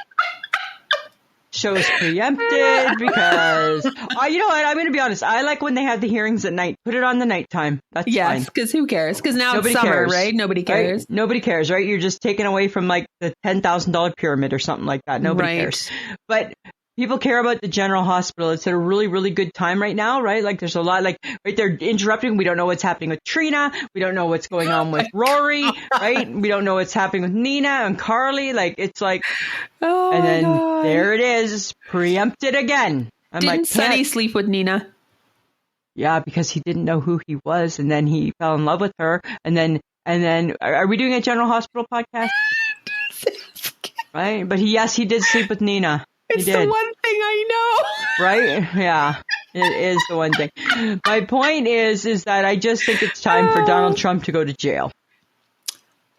B: Show's preempted because, you know what, I'm going to be honest. I like when they have the hearings at night. Put it on the nighttime. That's fine.
A: Yes, because who cares? Because now it's summer, right? Nobody cares.
B: Right? Nobody cares, right? You're just taken away from like the $10,000 pyramid or something like that. Nobody cares. But people care about the general hospital. It's at a really, really good time right now, right? Like there's a lot, like, right, they're interrupting. We don't know what's happening with Trina. We don't know what's going on with Rory, right? We don't know what's happening with Nina and Carly. Like, it's like, and then there it is, preempted again.
A: Didn't Sonny sleep with Nina?
B: Yeah, because he didn't know who he was, and then he fell in love with her, and then, are we doing a general hospital podcast? Right? But he did sleep with Nina.
A: It's the one thing I know.
B: Right? Yeah. It is the one thing. My point is that I just think it's time for Donald Trump to go to jail.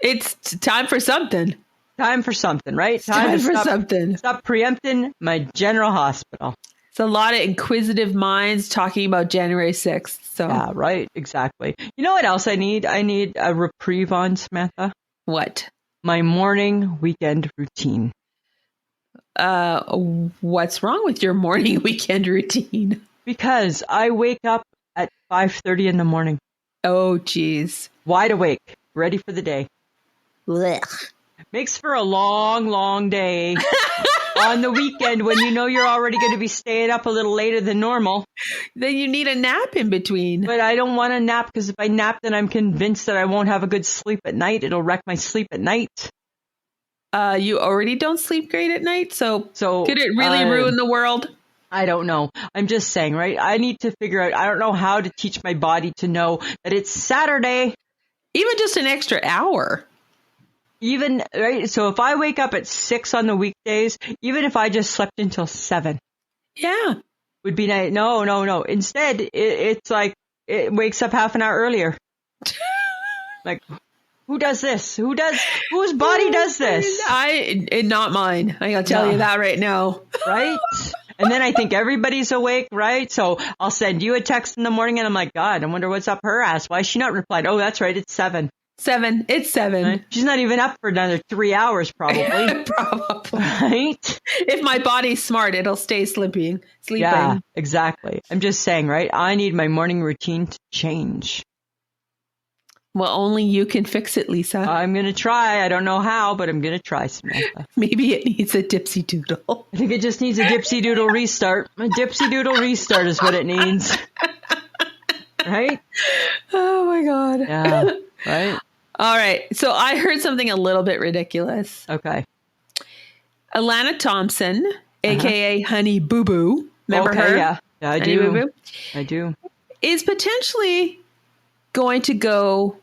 A: It's time for something.
B: Time for something, right?
A: Time for something.
B: Stop preempting my general hospital.
A: It's a lot of inquisitive minds talking about January 6th. So.
B: Yeah, right. Exactly. You know what else I need? I need a reprieve on, Samantha.
A: What?
B: My morning weekend routine.
A: What's wrong with your morning weekend routine?
B: Because I wake up at 5:30 in the morning.
A: Oh, geez.
B: Wide awake, ready for the day.
A: Blech.
B: Makes for a long, long day. On the weekend when you know you're already going to be staying up a little later than normal.
A: Then you need a nap in between.
B: But I don't want to nap because if I nap, then I'm convinced that I won't have a good sleep at night. It'll wreck my sleep at night.
A: You already don't sleep great at night, so could it really ruin the world?
B: I don't know. I'm just saying, right? I need to figure out, I don't know how to teach my body to know that it's Saturday.
A: Even just an extra hour.
B: Even, right? So if I wake up at 6 on the weekdays, even if I just slept until 7.
A: Yeah.
B: Would be nice. No. Instead, it's like, it wakes up half an hour earlier. Like, who does this? Whose body does this?
A: Not mine. I gotta tell you that right now.
B: Right? And then I think everybody's awake, right? So I'll send you a text in the morning and I'm like, God, I wonder what's up her ass. Why is she not replied? Oh, that's right. It's 7.
A: 7. It's 7.
B: Right? She's not even up for another 3 hours, probably.
A: Probably.
B: Right?
A: If my body's smart, it'll stay sleeping.
B: Yeah, exactly. I'm just saying, right? I need my morning routine to change.
A: Well, only you can fix it, Lisa.
B: I'm going to try. I don't know how, but I'm going to try, Samantha.
A: Maybe it needs a dipsy doodle.
B: I think it just needs a dipsy doodle restart. A dipsy doodle restart is what it needs. Right?
A: Oh, my God.
B: Yeah. Right?
A: All right. So I heard something a little bit ridiculous.
B: Okay.
A: Alana Thompson, a.k.a. Honey Boo Boo. Remember her?
B: Yeah, I
A: Honey
B: do.
A: Boo Boo?
B: I do.
A: Is potentially going to go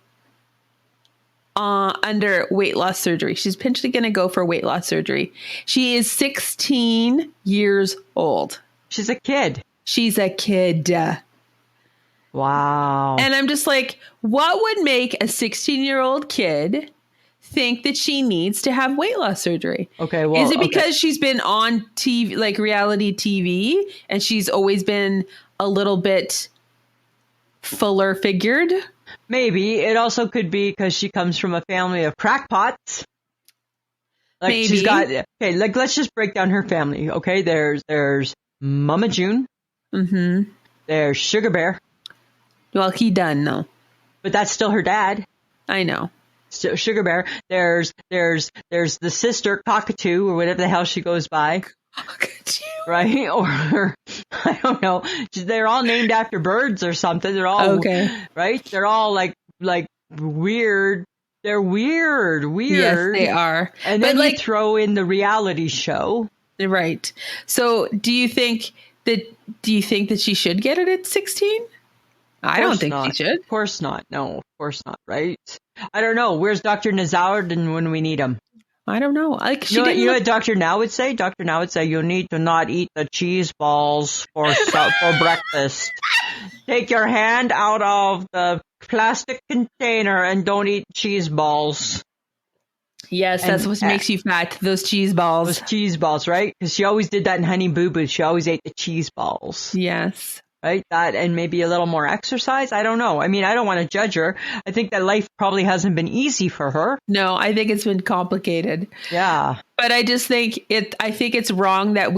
A: under weight loss surgery. She's potentially going to go for weight loss surgery. She is 16 years old.
B: She's a kid.
A: She's a kid.
B: Wow.
A: And I'm just like, what would make a 16-year-old kid think that she needs to have weight loss surgery?
B: Okay, well,
A: is it because she's been on TV, like reality TV, and she's always been a little bit fuller figured?
B: Maybe. It also could be because she comes from a family of crackpots. Like
A: Maybe.
B: She's got, okay, like let's just break down her family. Okay, there's Mama June.
A: Mm-hmm.
B: There's Sugar Bear.
A: Well, he done, no.
B: But that's still her dad.
A: I know.
B: So Sugar Bear. There's the sister Cockatoo or whatever the hell she goes by.
A: Cockatoo.
B: Right? Or I don't know. They're all named after birds or something. They're all okay. Right? They're all like weird. They're weird.
A: Yes, they are.
B: And then you throw in the reality show.
A: Right. So do you think that she should get it at 16? I don't think she should.
B: Of course not. No, of course not. Right? I don't know. Where's Dr. Nazardin when we need him?
A: I don't know. Like,
B: you know what Dr. Now would say? Dr. Now would say, you need to not eat the cheese balls for breakfast. Take your hand out of the plastic container and don't eat cheese balls.
A: Yes, that's what makes you fat. Those cheese balls.
B: Those cheese balls, right? Because she always did that in Honey Boo Boo. She always ate the cheese balls.
A: Yes.
B: Right? That and maybe a little more exercise. I don't know. I mean, I don't want to judge her. I think that life probably hasn't been easy for her.
A: No, I think it's been complicated.
B: Yeah.
A: But I just think I think it's wrong that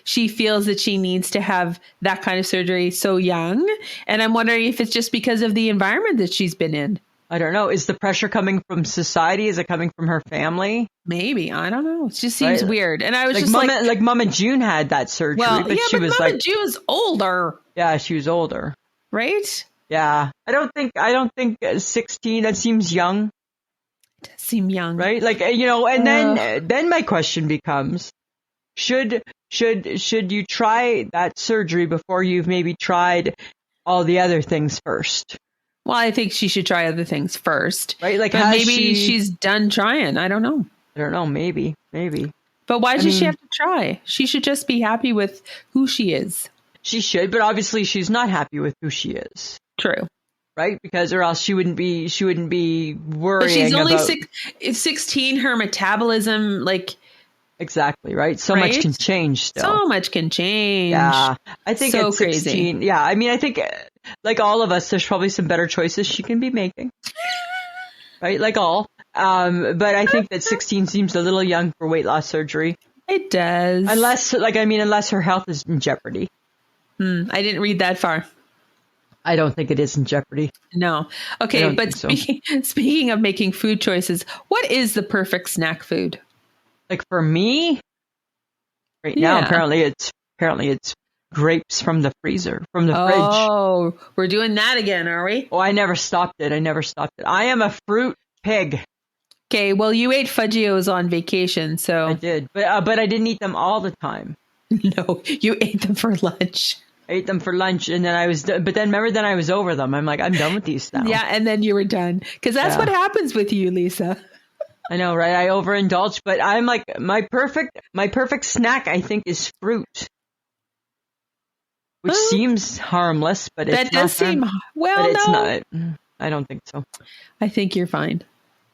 A: she feels that she needs to have that kind of surgery so young. And I'm wondering if it's just because of the environment that she's been in.
B: I don't know. Is the pressure coming from society? Is it coming from her family?
A: Maybe. I don't know. It just seems weird. And I was
B: like Mama June had that surgery.
A: Well,
B: but she was
A: Mama June's older.
B: Yeah, she was older.
A: Right?
B: Yeah. I don't think 16, that seems young.
A: It does seem young.
B: Right? Like, and then my question becomes, should you try that surgery before you've maybe tried all the other things first?
A: Well, I think she should try other things first.
B: Right? Like,
A: but maybe she's done trying. I don't know.
B: Maybe.
A: But why does she have to try? She should just be happy with who she is.
B: She should, but obviously she's not happy with who she is.
A: True.
B: Right? Because or else she wouldn't be worrying.
A: But she's only 16. Her metabolism,
B: exactly, right? So much can change still.
A: So much can change.
B: Yeah. I think
A: so
B: at 16,
A: crazy.
B: Yeah, I mean, I think like all of us, there's probably some better choices she can be making. Right? Like all. But I think that 16 seems a little young for weight loss surgery.
A: It does.
B: Unless her health is in jeopardy.
A: I didn't read that far.
B: I don't think it is in jeopardy.
A: No. Okay, but speaking of making food choices, what is the perfect snack food?
B: Like for me, right now, apparently it's grapes from the freezer, from the fridge.
A: Oh, we're doing that again, are we?
B: Oh, I never stopped it. I am a fruit pig.
A: Okay, well, you ate Fudgios on vacation, so.
B: I did, but I didn't eat them all the time.
A: No, you ate them for lunch.
B: I ate them for lunch, and then I was over them. I'm like, I'm done with these now.
A: Yeah, and then you were done. Because that's what happens with you, Lisa.
B: I know, right? I overindulge, but I'm like, my perfect snack, I think, is fruit. Which seems harmless, but it's not. That does seem,
A: well,
B: it's not. I don't think so.
A: I think you're fine.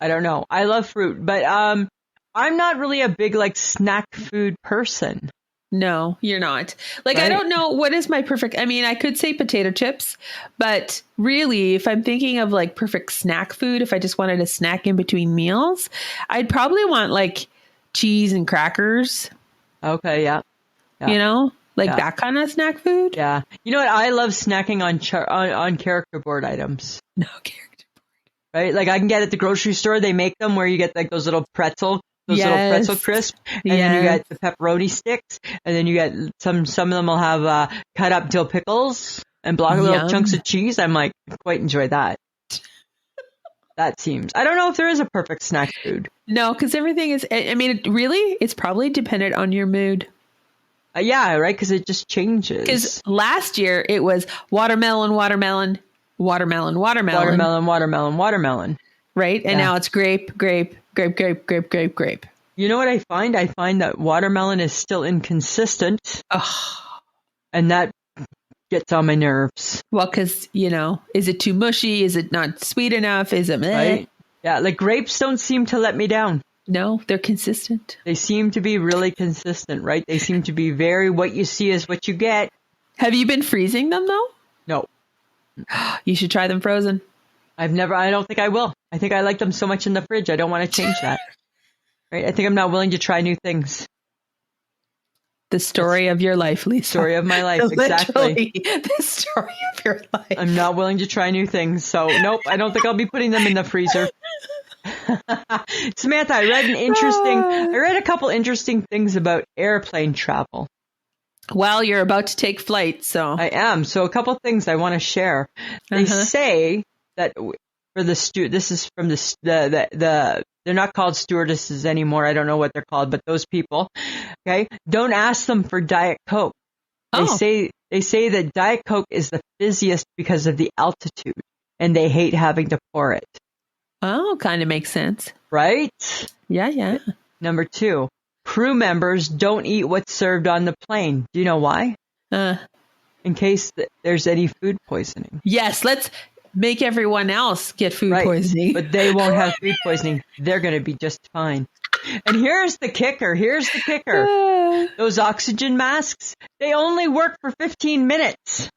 B: I don't know. I love fruit, but I'm not really a big, like, snack food person.
A: No, you're not. Like, right? I don't know what is my perfect. I mean, I could say potato chips, but really, if I'm thinking of like perfect snack food, if I just wanted a snack in between meals, I'd probably want like cheese and crackers.
B: Okay, yeah.
A: You know, like that kind of snack food.
B: Yeah. You know what? I love snacking on character board items.
A: No character board.
B: Right? Like I can get at the grocery store. They make them where you get like those little pretzel crisps, and then you get the pepperoni sticks, and then you get some of them will have cut up dill pickles and little chunks of cheese. I'm like, I quite enjoy that. That seems. I don't know if there is a perfect snack food.
A: No, because everything is. I mean, it's probably dependent on your mood.
B: Yeah, right. Because it just changes.
A: Because last year it was watermelon. Right, and now it's grape.
B: You know what I find? I find that watermelon is still inconsistent. And that gets on my nerves.
A: Well, because, is it too mushy? Is it not sweet enough? Is it meh?
B: Right? Yeah, like grapes don't seem to let me down.
A: No, they're consistent.
B: They seem to be really consistent, right? They seem to be what you see is what you get.
A: Have you been freezing them, though?
B: No.
A: You should try them frozen.
B: I don't think I will. I think I like them so much in the fridge. I don't want to change that. Right? I think I'm not willing to try new things.
A: The story of your life, Lisa.
B: Story of my life, exactly.
A: The story of your life.
B: I'm not willing to try new things. So, nope, I don't think I'll be putting them in the freezer. Samantha, I read a couple interesting things about airplane travel.
A: Well, you're about to take flight, so.
B: I am. So a couple things I want to share. They say that for this is from the they're not called stewardesses anymore. I don't know what they're called, but those people, okay, don't ask them for Diet Coke. They say that Diet Coke is the fizziest because of the altitude, and they hate having to pour it.
A: Oh, kind of makes sense.
B: Right?
A: Yeah.
B: Number 2, crew members don't eat what's served on the plane. Do you know why? In case there's any food poisoning.
A: Yes, let's make everyone else get food poisoning.
B: But they won't have food poisoning. They're going to be just fine. And here's the kicker. Those oxygen masks, they only work for 15 minutes.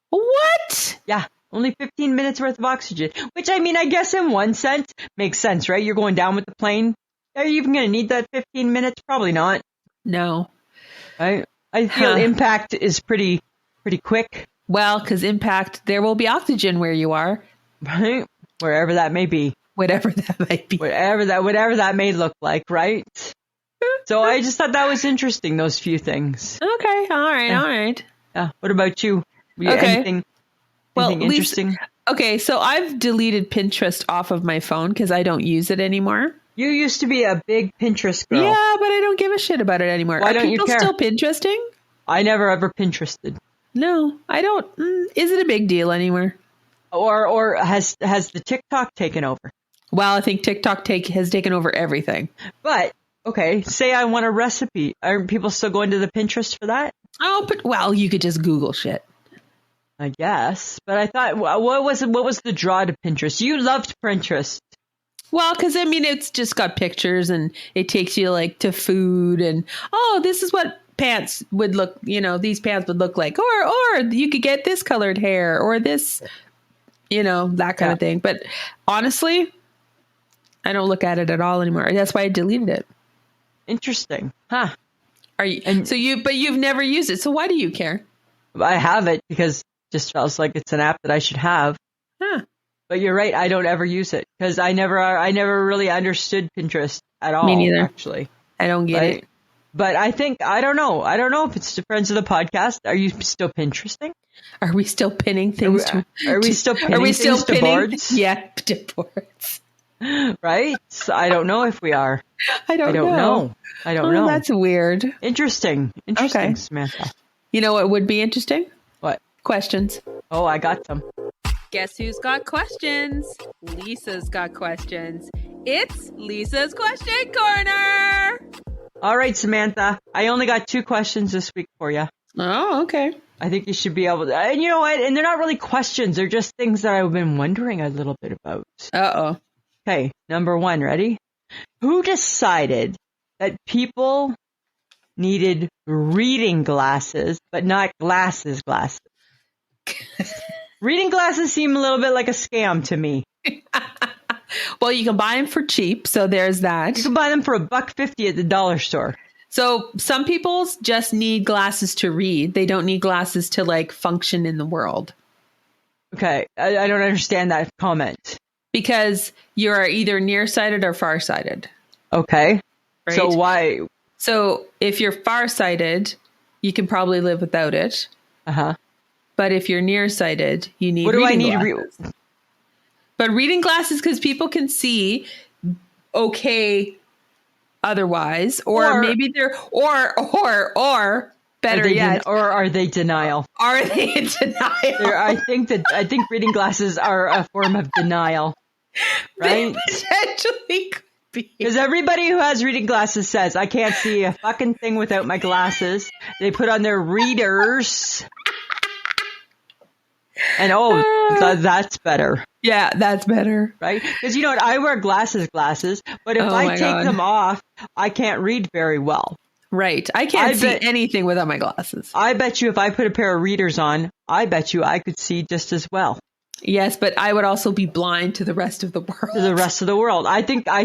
A: What?
B: Yeah. Only 15 minutes worth of oxygen, which I mean, I guess in one sense makes sense, right? You're going down with the plane. Are you even going to need that 15 minutes? Probably not.
A: No.
B: I feel impact is pretty quick.
A: Well, because impact, there will be oxygen where you are.
B: Right? Wherever that may be.
A: Whatever that might be.
B: Whatever that may look like, right? So I just thought that was interesting, those few things.
A: Okay. All right.
B: Yeah. What about you? Anything interesting?
A: Okay, so I've deleted Pinterest off of my phone because I don't use it anymore.
B: You used to be a big Pinterest girl.
A: Yeah, but I don't give a shit about it anymore.
B: Why don't you care?
A: Are people still Pinteresting?
B: I never ever Pinterested.
A: No, I don't. Is it a big deal anymore?
B: Or has the TikTok taken over?
A: Well, I think TikTok has taken over everything.
B: But, okay, say I want a recipe. Aren't people still going to the Pinterest for that?
A: Oh, but you could just Google shit.
B: I guess. But I thought, what was the draw to Pinterest? You loved Pinterest.
A: Well, because I mean, it's just got pictures and it takes you like to food and, this is what pants would look, these pants would look like, or you could get this colored hair or this, that kind of thing. But honestly, I don't look at it at all anymore. That's why I deleted it.
B: Interesting. Huh.
A: But you've never used it. So why do you care?
B: I have it because it just feels like it's an app that I should have.
A: Huh.
B: But you're right. I don't ever use it because I never really understood Pinterest at all.
A: Me neither.
B: Actually,
A: I don't get it.
B: But I don't know if it's the friends of the podcast. Are you still Pinteresting?
A: Are we still pinning things
B: Are we still pinning things to boards?
A: Yeah, to boards.
B: Right? I don't know if we are.
A: I don't know.
B: I don't know.
A: That's weird.
B: Interesting,
A: Okay.
B: Samantha.
A: You know what would be interesting?
B: What?
A: Questions.
B: Oh, I got some.
A: Guess who's got questions? Lisa's got questions. It's Lisa's Question Corner.
B: All right, Samantha. I only got 2 questions this week for you.
A: Oh, okay.
B: I think you should be able to. And you know what? And they're not really questions. They're just things that I've been wondering a little bit about.
A: Uh-oh.
B: Okay, number 1. Ready? Who decided that people needed reading glasses, but not glasses? Reading glasses seem a little bit like a scam to me.
A: Well, you can buy them for cheap, so there's that.
B: You can buy them for $1.50 at the dollar store.
A: So some people just need glasses to read. They don't need glasses to like function in the world.
B: Okay, I don't understand that comment.
A: Because you are either nearsighted or farsighted.
B: Okay.
A: Right?
B: So why?
A: So if you're farsighted, you can probably live without it.
B: Uh-huh.
A: But if you're nearsighted, you need glasses. But reading glasses, because people can see okay otherwise, or maybe they're, or better yet.
B: Or are they denial?
A: Are they in denial?
B: I think reading glasses are a form of denial. Right?
A: They potentially could be.
B: Because everybody who has reading glasses says, I can't see a fucking thing without my glasses. They put on their readers. And that's better.
A: Yeah, that's better.
B: Right? Because you know what? I wear glasses, but if I take them off, I can't read very well.
A: Right. I can't see anything without my glasses.
B: I bet you if I put a pair of readers on, I bet you I could see just as well.
A: Yes, but I would also be blind to the rest of the world.
B: To the rest of the world. I think they're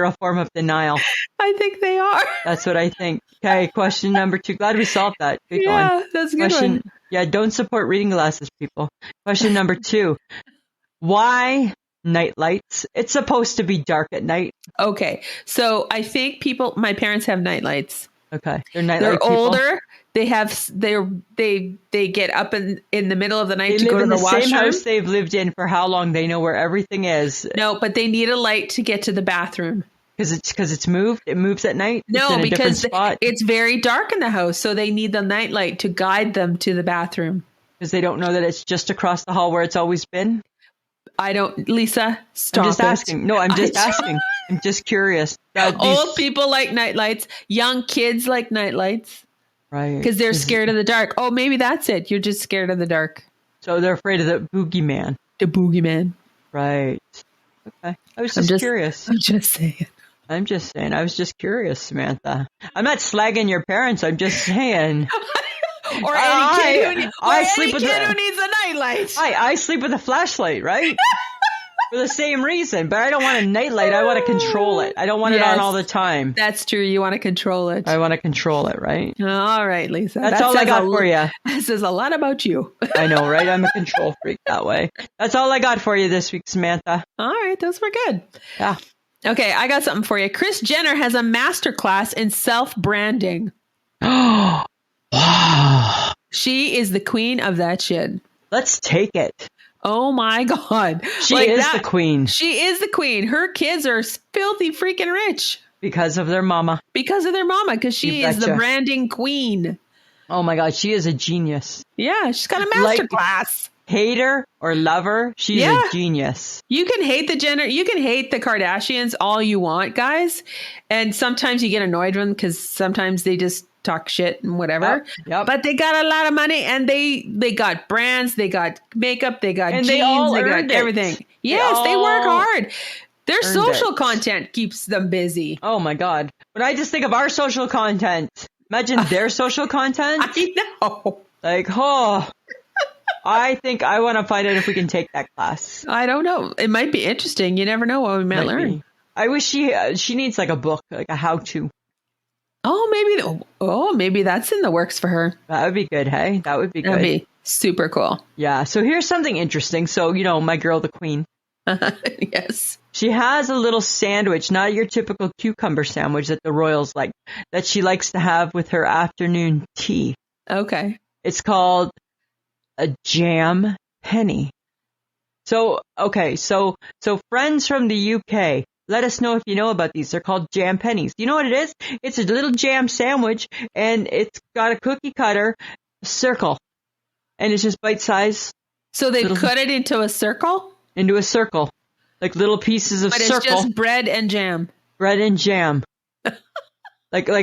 B: a form of denial.
A: I think they are.
B: That's what I think. Okay, question number 2. Glad we solved that. Good going.
A: That's a good one.
B: Yeah, don't support reading glasses, people. Question number 2. Why night lights? It's supposed to be dark at night.
A: Okay. So I think my parents have night lights.
B: Okay. They're
A: older. They get up in the middle of the night to go to the washroom.
B: Same house they've lived in for how long? They know where everything is.
A: No, but they need a light to get to the bathroom.
B: Because it's moved. It moves at night.
A: No, because it's very dark in the house, so they need the night light to guide them to the bathroom.
B: Because they don't know that it's just across the hall where it's always been.
A: Lisa, stop.
B: I'm just asking. No, I'm just asking. I'm just curious.
A: Old people like night lights. Young kids like night lights.
B: Right.
A: Because they're scared of the dark. Oh, maybe that's it. You're just scared of the dark.
B: So they're afraid of the boogeyman.
A: The boogeyman.
B: Right. Okay. I was just curious.
A: I'm just saying.
B: I was just curious, Samantha. I'm not slagging your parents. I'm just saying.
A: Or any kid who needs a nightlight.
B: I sleep with a flashlight, right? For the same reason, but I don't want a nightlight. I want to control it. I don't want it on all the time.
A: That's true. You want to control it.
B: I want to control it, right?
A: All right, Lisa.
B: That's all I got for you.
A: That says a lot about you.
B: I know, right? I'm a control freak that way. That's all I got for you this week, Samantha.
A: All right. Those were good.
B: Yeah.
A: Okay. I got something for you. Kris Jenner has a masterclass in self-branding.
B: Wow.
A: She is the queen of that shit.
B: Let's take it.
A: Oh my God.
B: She is the queen.
A: She is the queen. Her kids are filthy freaking rich.
B: Because of their mama.
A: Because she is the branding queen.
B: Oh my God. She is a genius.
A: Yeah. She's got a masterclass.
B: Hate her or love her. She's a genius.
A: You can hate you can hate the Kardashians all you want, guys. And sometimes you get annoyed with them because sometimes they just talk shit and whatever.
B: Yep.
A: But they got a lot of money and they got brands, they got makeup, they got jeans, they got everything. Yes, they work hard. Their social content keeps them busy.
B: Oh my God. When I just think of our social content, imagine their social content.
A: I know.
B: I think I want to find out if we can take that class.
A: I don't know. It might be interesting. You never know what we might learn.
B: I wish she needs like a book, like a how-to.
A: maybe that's in the works for her.
B: That would be good, hey? That would be good.
A: That'd be super cool.
B: Yeah. So here's something interesting. So, my girl, the queen.
A: Yes.
B: She has a little sandwich, not your typical cucumber sandwich that the royals like, that she likes to have with her afternoon tea.
A: Okay.
B: It's called a jam penny. So, okay. So friends from the UK, let us know if you know about these. They're called jam pennies. You know what it is? It's a little jam sandwich, and it's got a cookie cutter circle, and it's just bite size.
A: So they cut it into a circle?
B: Into a circle, like little pieces of circle. But
A: it's just bread and jam.
B: Bread and jam.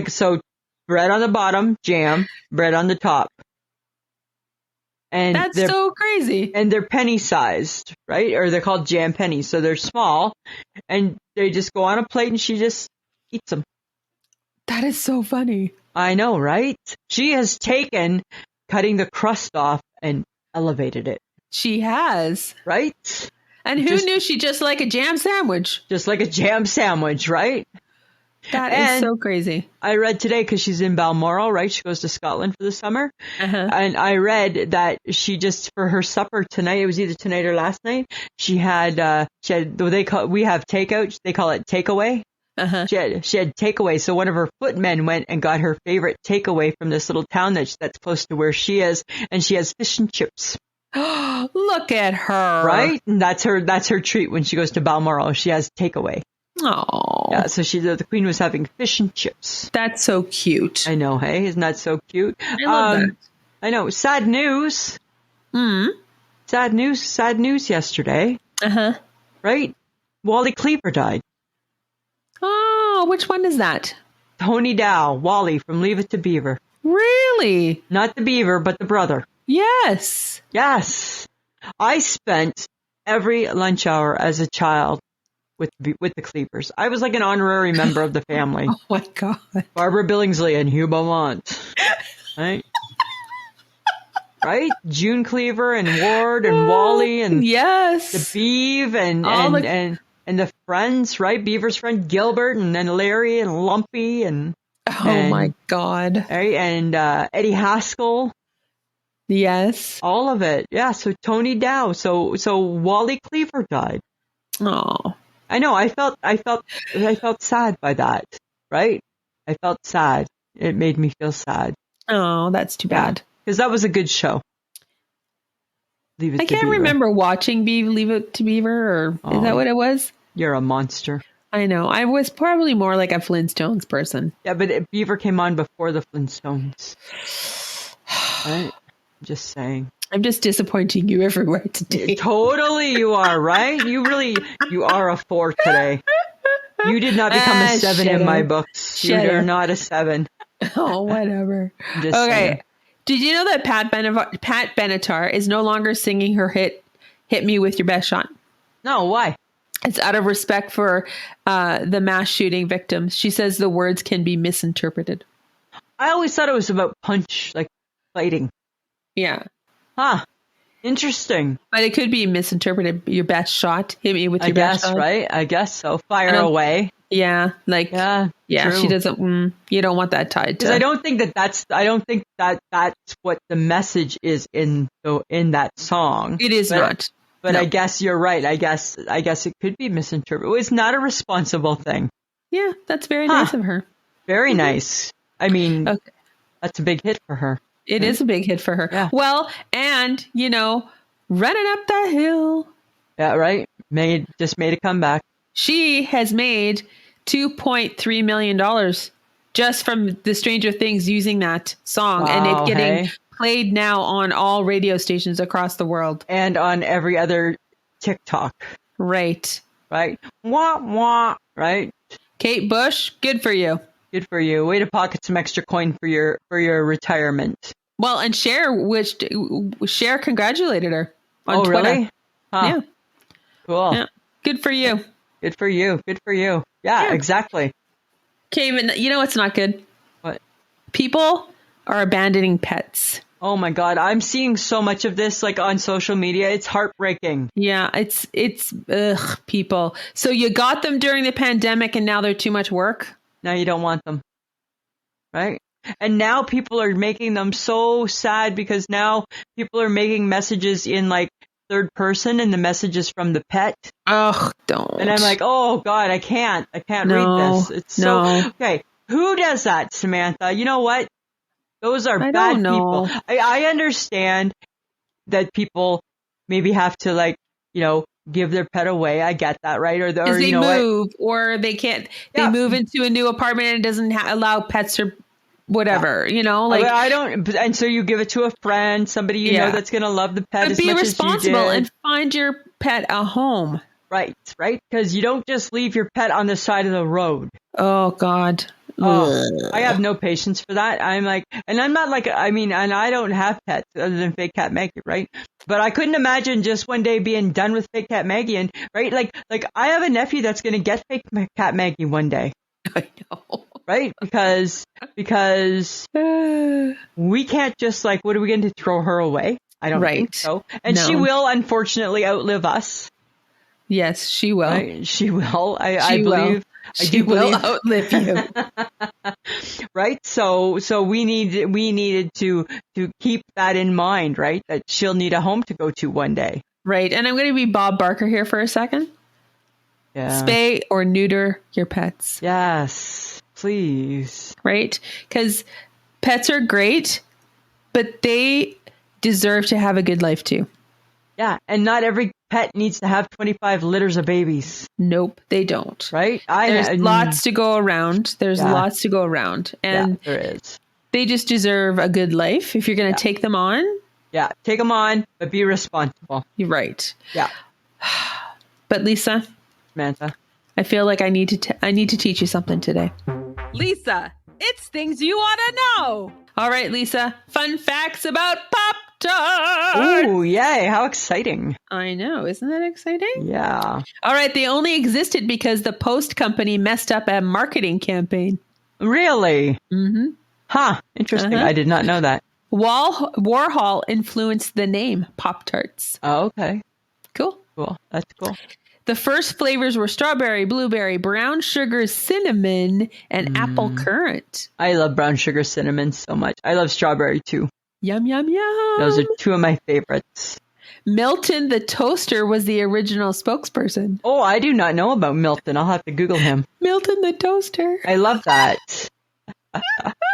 B: So bread on the bottom, jam, bread on the top. And
A: that's so crazy.
B: And they're penny sized, right? Or they're called jam pennies. So they're small, and they just go on a plate, and she just eats them.
A: That is so funny.
B: I know, right? She has taken cutting the crust off and elevated it.
A: She has.
B: Right?
A: And who knew she just like a jam sandwich?
B: Just like a jam sandwich, right?
A: That is so crazy.
B: I read today, because she's in Balmoral, right? She goes to Scotland for the summer. And I read that she just, for her supper tonight, it was either tonight or last night, we have takeout, they call it takeaway. She had takeaway. So one of her footmen went and got her favorite takeaway from this little town that's close to where she is. And she has fish and chips.
A: Look at her.
B: Right? And that's her treat when she goes to Balmoral. She has takeaway.
A: Oh.
B: Yeah, so the queen was having fish and chips.
A: That's so cute.
B: I know, hey? Isn't that so cute?
A: I love that.
B: I know. Sad news. Sad news yesterday. Right? Wally Cleaver died.
A: Oh, which one is that?
B: Tony Dow, Wally from Leave It to Beaver.
A: Really?
B: Not the beaver, but the brother.
A: Yes.
B: Yes. I spent every lunch hour as a child with the Cleavers. I was like an honorary member of the family.
A: Oh my God.
B: Barbara Billingsley and Hugh Beaumont. Right? Right? June Cleaver and Ward and Wally and
A: yes,
B: the Beav and the friends, right? Beaver's friend Gilbert, and then Larry and Lumpy and
A: my God.
B: Right? And Eddie Haskell.
A: Yes.
B: All of it. Yeah. So Tony Dow. So Wally Cleaver died.
A: Oh.
B: I know. I felt sad by that. Right? I felt sad. It made me feel sad.
A: Oh, that's too bad.
B: Because that was a good show.
A: I can't remember watching Leave It to Beaver, or is that what it was?
B: You're a monster.
A: I know. I was probably more like a Flintstones person.
B: Yeah, but Beaver came on before the Flintstones. Right? Just saying.
A: I'm just disappointing you everywhere today.
B: Totally, you are, right? You are a 4 today. You did not become a 7 in my books. You are not a 7.
A: Oh, whatever.
B: Just saying.
A: Did you know that Pat Benatar is no longer singing her hit Me With Your Best Shot?
B: No, why?
A: It's out of respect for the mass shooting victims. She says the words can be misinterpreted.
B: I always thought it was about punch, like fighting.
A: Yeah.
B: Huh. Interesting.
A: But it could be misinterpreted. Your best shot. Hit me with your best shot.
B: Right? I guess so. Fire away.
A: Yeah. Like, yeah, true. She doesn't, you don't want that tied to.
B: I don't think that's what the message is in that song.
A: It is not.
B: But no. I guess you're right. I guess it could be misinterpreted. It's not a responsible thing.
A: Yeah, that's very nice of her.
B: Very nice. I mean, that's a big hit for her.
A: It is a big hit for her.
B: Yeah.
A: Well, and, running up that hill.
B: Yeah, right. Just made a comeback.
A: She has made $2.3 million just from the Stranger Things using that song. Wow, and it's getting played now on all radio stations across the world.
B: And on every other TikTok.
A: Right.
B: Right. Wah, wah. Right.
A: Kate Bush, good for you.
B: Good for you. Way to pocket some extra coin for your retirement.
A: Well, and Cher congratulated her on Twitter.
B: Really? Huh.
A: Yeah.
B: Cool.
A: Yeah. Good for you.
B: Good for you. Good for you. Yeah, exactly.
A: Okay, but you know what's not good?
B: What?
A: People are abandoning pets.
B: Oh my God. I'm seeing so much of this like on social media. It's heartbreaking.
A: Yeah, it's people. So you got them during the pandemic and now they're too much work?
B: Now you don't want them. Right. And now people are making them so sad because now people are making messages in like third person and the message is from the pet.
A: Oh, don't.
B: And I'm like, oh God, I can't read this. It's so, okay. Who does that, Samantha? You know what? Those are bad people. I understand that people maybe have to like, give their pet away. I get that, right? Or
A: they move, or they can't. They move into a new apartment and it doesn't allow pets or whatever. Like
B: I don't. And so you give it to a friend, somebody you know that's going to love the pet as much as you did. Be responsible
A: and find your pet a home.
B: Right. Because you don't just leave your pet on the side of the road.
A: Oh God.
B: Oh, I have no patience for that. I'm like, and I'm not like, and I don't have pets other than fake cat Maggie, right? But I couldn't imagine just one day being done with fake cat Maggie and, right? Like I have a nephew that's going to get fake cat Maggie one day.
A: I know.
B: Right? Because we can't just like, what are we going to throw her away? I don't think so. And she will unfortunately outlive us.
A: Yes, she will.
B: Right? She will. I believe.
A: She will outlive you.
B: Right. So we needed to keep that in mind, right? That she'll need a home to go to one day.
A: Right. And I'm going to be Bob Barker here for a second. Yeah. Spay or neuter your pets.
B: Yes, please.
A: Right. Because pets are great, but they deserve to have a good life too.
B: Yeah. And not every pet needs to have 25 litters of babies.
A: Nope, they don't.
B: Right?
A: There's lots to go around. Lots to go around. And
B: there is.
A: They just deserve a good life. If you're going to take them on.
B: Yeah, take them on, but be responsible.
A: You're right.
B: Yeah.
A: But Lisa.
B: Samantha.
A: I feel like I need to teach you something today. Lisa, it's things you want to know. All right, Lisa. Fun facts about Pop-Tarts.
B: Ooh, yay. How exciting.
A: I know. Isn't that exciting?
B: Yeah.
A: All right. They only existed because the Post Company messed up a marketing campaign.
B: Really?
A: Mm-hmm.
B: Huh. Interesting. I did not know that.
A: Warhol influenced the name Pop-Tarts.
B: Oh, okay.
A: Cool.
B: That's cool.
A: The first flavors were strawberry, blueberry, brown sugar, cinnamon, and apple currant.
B: I love brown sugar cinnamon so much. I love strawberry too.
A: Yum, yum, yum.
B: Those are two of my favorites.
A: Milton the Toaster was the original spokesperson.
B: Oh, I do not know about Milton. I'll have to Google him.
A: Milton the Toaster.
B: I love that.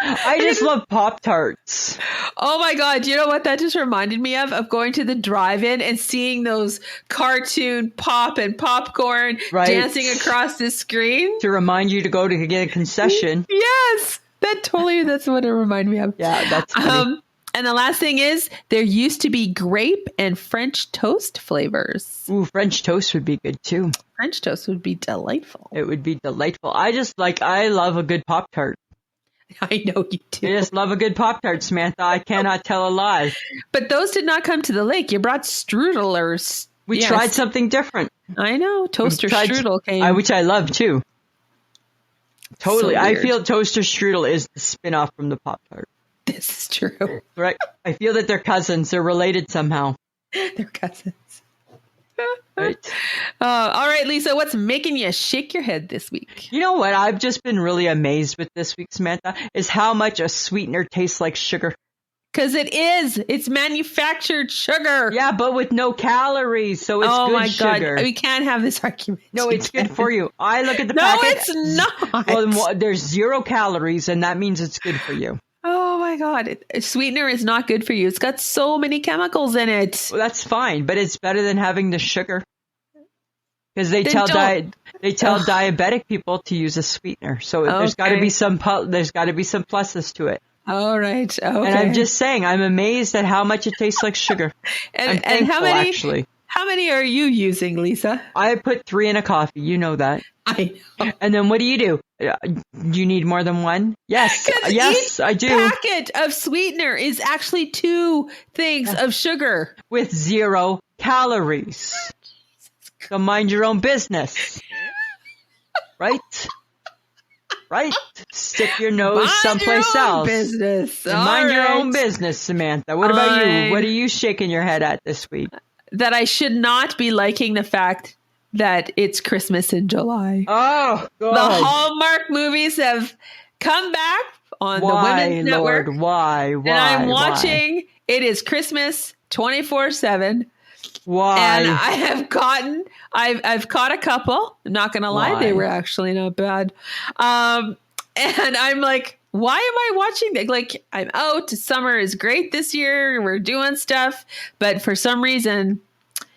B: I just love Pop-Tarts.
A: Oh my God. You know what that just reminded me of going to the drive-in and seeing those cartoon pop and popcorn dancing across the screen.
B: To remind you to go to get a concession.
A: Yes. That's what it reminded me of.
B: Yeah, that's funny.
A: And the last thing is there used to be grape and French toast flavors.
B: Ooh, French toast would be good too.
A: French toast would be delightful.
B: It would be delightful. I love a good Pop-Tart.
A: I know you do.
B: I just love a good Pop-Tart, Samantha. I cannot tell a lie.
A: But those did not come to the lake. You brought strudel
B: We tried something different.
A: I know. Toaster strudel came.
B: Which I love too. Totally.
A: So
B: I feel toaster strudel is the spin-off from the Pop-Tart.
A: This is true.
B: Right. I feel that they're cousins. They're related somehow.
A: They're cousins.
B: Right.
A: All right, Lisa, what's making you shake your head this week?
B: You know what I've just been really amazed with this week, Samantha, is how much a sweetener tastes like sugar.
A: Because it is. It's manufactured sugar.
B: Yeah, but with no calories, so it's good sugar.
A: God. We can't have this argument.
B: No, it's good for you. I look at the packet.
A: No, it's not.
B: Well, there's 0 calories, and that means it's good for you.
A: Oh my God. Sweetener is not good for you. It's got so many chemicals in it.
B: Well, that's fine, but it's better than having the sugar. Because they tell diabetic people to use a sweetener. So there's got to be some pluses to it.
A: All right. Okay.
B: And I'm just saying, I'm amazed at how much it tastes like sugar.
A: and how many are you using, Lisa?
B: I put 3 in a coffee. You know that.
A: I know.
B: And then what do? You need more than one? Yes. Yes, I do.
A: Each packet of sweetener is actually 2 things of sugar.
B: With 0 calories. So mind your own business. Right? Right? Stick your nose someplace else.
A: Business.
B: Mind your own business, Samantha. What about you? What are you shaking your head at this week?
A: That I should not be liking the fact that it's Christmas in July.
B: Oh, God.
A: The Hallmark movies have come back on the Women's Network.
B: Why?
A: And I'm watching It Is Christmas 24/7.
B: Why?
A: And I've caught a couple. I'm not going to lie. They were actually not bad. And I'm like, why am I watching that? Like, I'm out. Summer is great this year. We're doing stuff. But for some reason,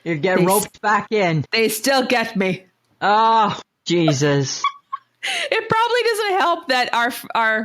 B: you get roped back in.
A: They still get me.
B: Oh, Jesus.
A: It probably doesn't help that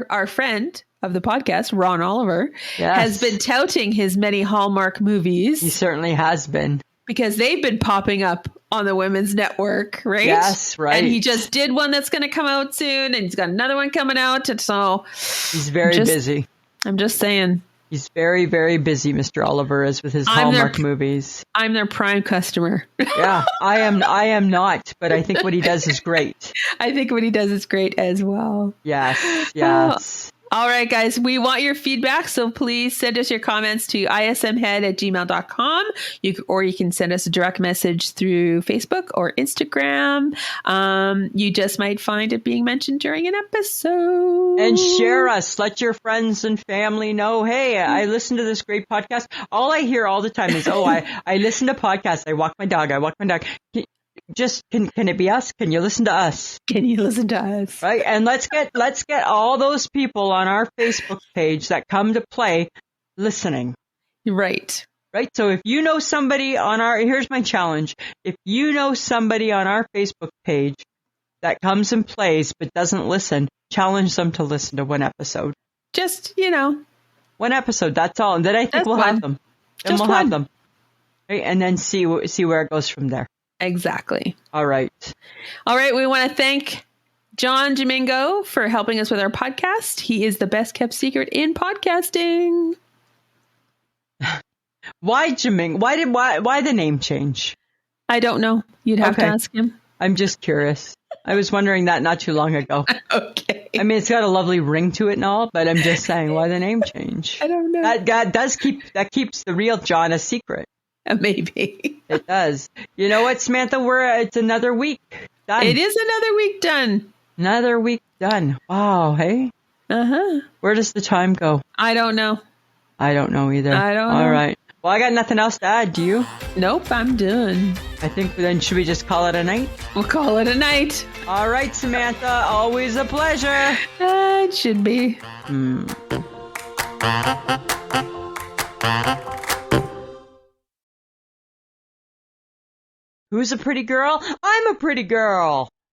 A: our friend of the podcast, Ron Oliver, has been touting his many Hallmark movies.
B: He certainly has been. Because
A: they've been popping up on the Women's Network, right?
B: Yes, right.
A: And he just did one that's going to come out soon, and he's got another one coming out. And so
B: he's very busy.
A: I'm just saying.
B: He's very, very busy, Mr. Oliver is with his Hallmark movies.
A: I'm their prime customer.
B: Yeah, I am not, but I think what he does is great.
A: I think what he does is great as well.
B: Yes.
A: All right, guys, we want your feedback, so please send us your comments to ismhead@gmail.com. Or you can send us a direct message through Facebook or Instagram. You just might find it being mentioned during an episode.
B: And share us. Let your friends and family know, hey, I listen to this great podcast. All I hear all the time is, I listen to podcasts. I walk my dog. Can it be us? Can you listen to us?
A: Can you listen to us?
B: Right. And let's get all those people on our Facebook page that come to play listening.
A: Right.
B: Right. So if you know somebody here's my challenge. If you know somebody on our Facebook page that comes and plays but doesn't listen, challenge them to listen to one episode.
A: Just,
B: one episode. That's all. And then I think we'll have them. Then we'll have them. Right. And then see where it goes from there.
A: Exactly.
B: All right.
A: We want to thank John Domingo for helping us with our podcast. He is the best kept secret in podcasting.
B: Why Domingo? Why the name change?
A: I don't know. You'd have to ask him.
B: I'm just curious. I was wondering that not too long ago.
A: Okay.
B: I mean, it's got a lovely ring to it and all, but I'm just saying, why the name change?
A: I don't know.
B: That keeps the real John a secret.
A: Maybe.
B: It does. You know what, Samantha? It's another week done.
A: It is another week done.
B: Another week done. Wow, hey?
A: Uh-huh.
B: Where does the time go?
A: I don't know.
B: I don't know either.
A: I don't know.
B: All right. Well, I got nothing else to add. Do you?
A: Nope, I'm done.
B: I think then should we just call it a night?
A: We'll call it a night.
B: All right, Samantha. Always a pleasure.
A: It should be.
B: Who's a pretty girl? I'm a pretty girl.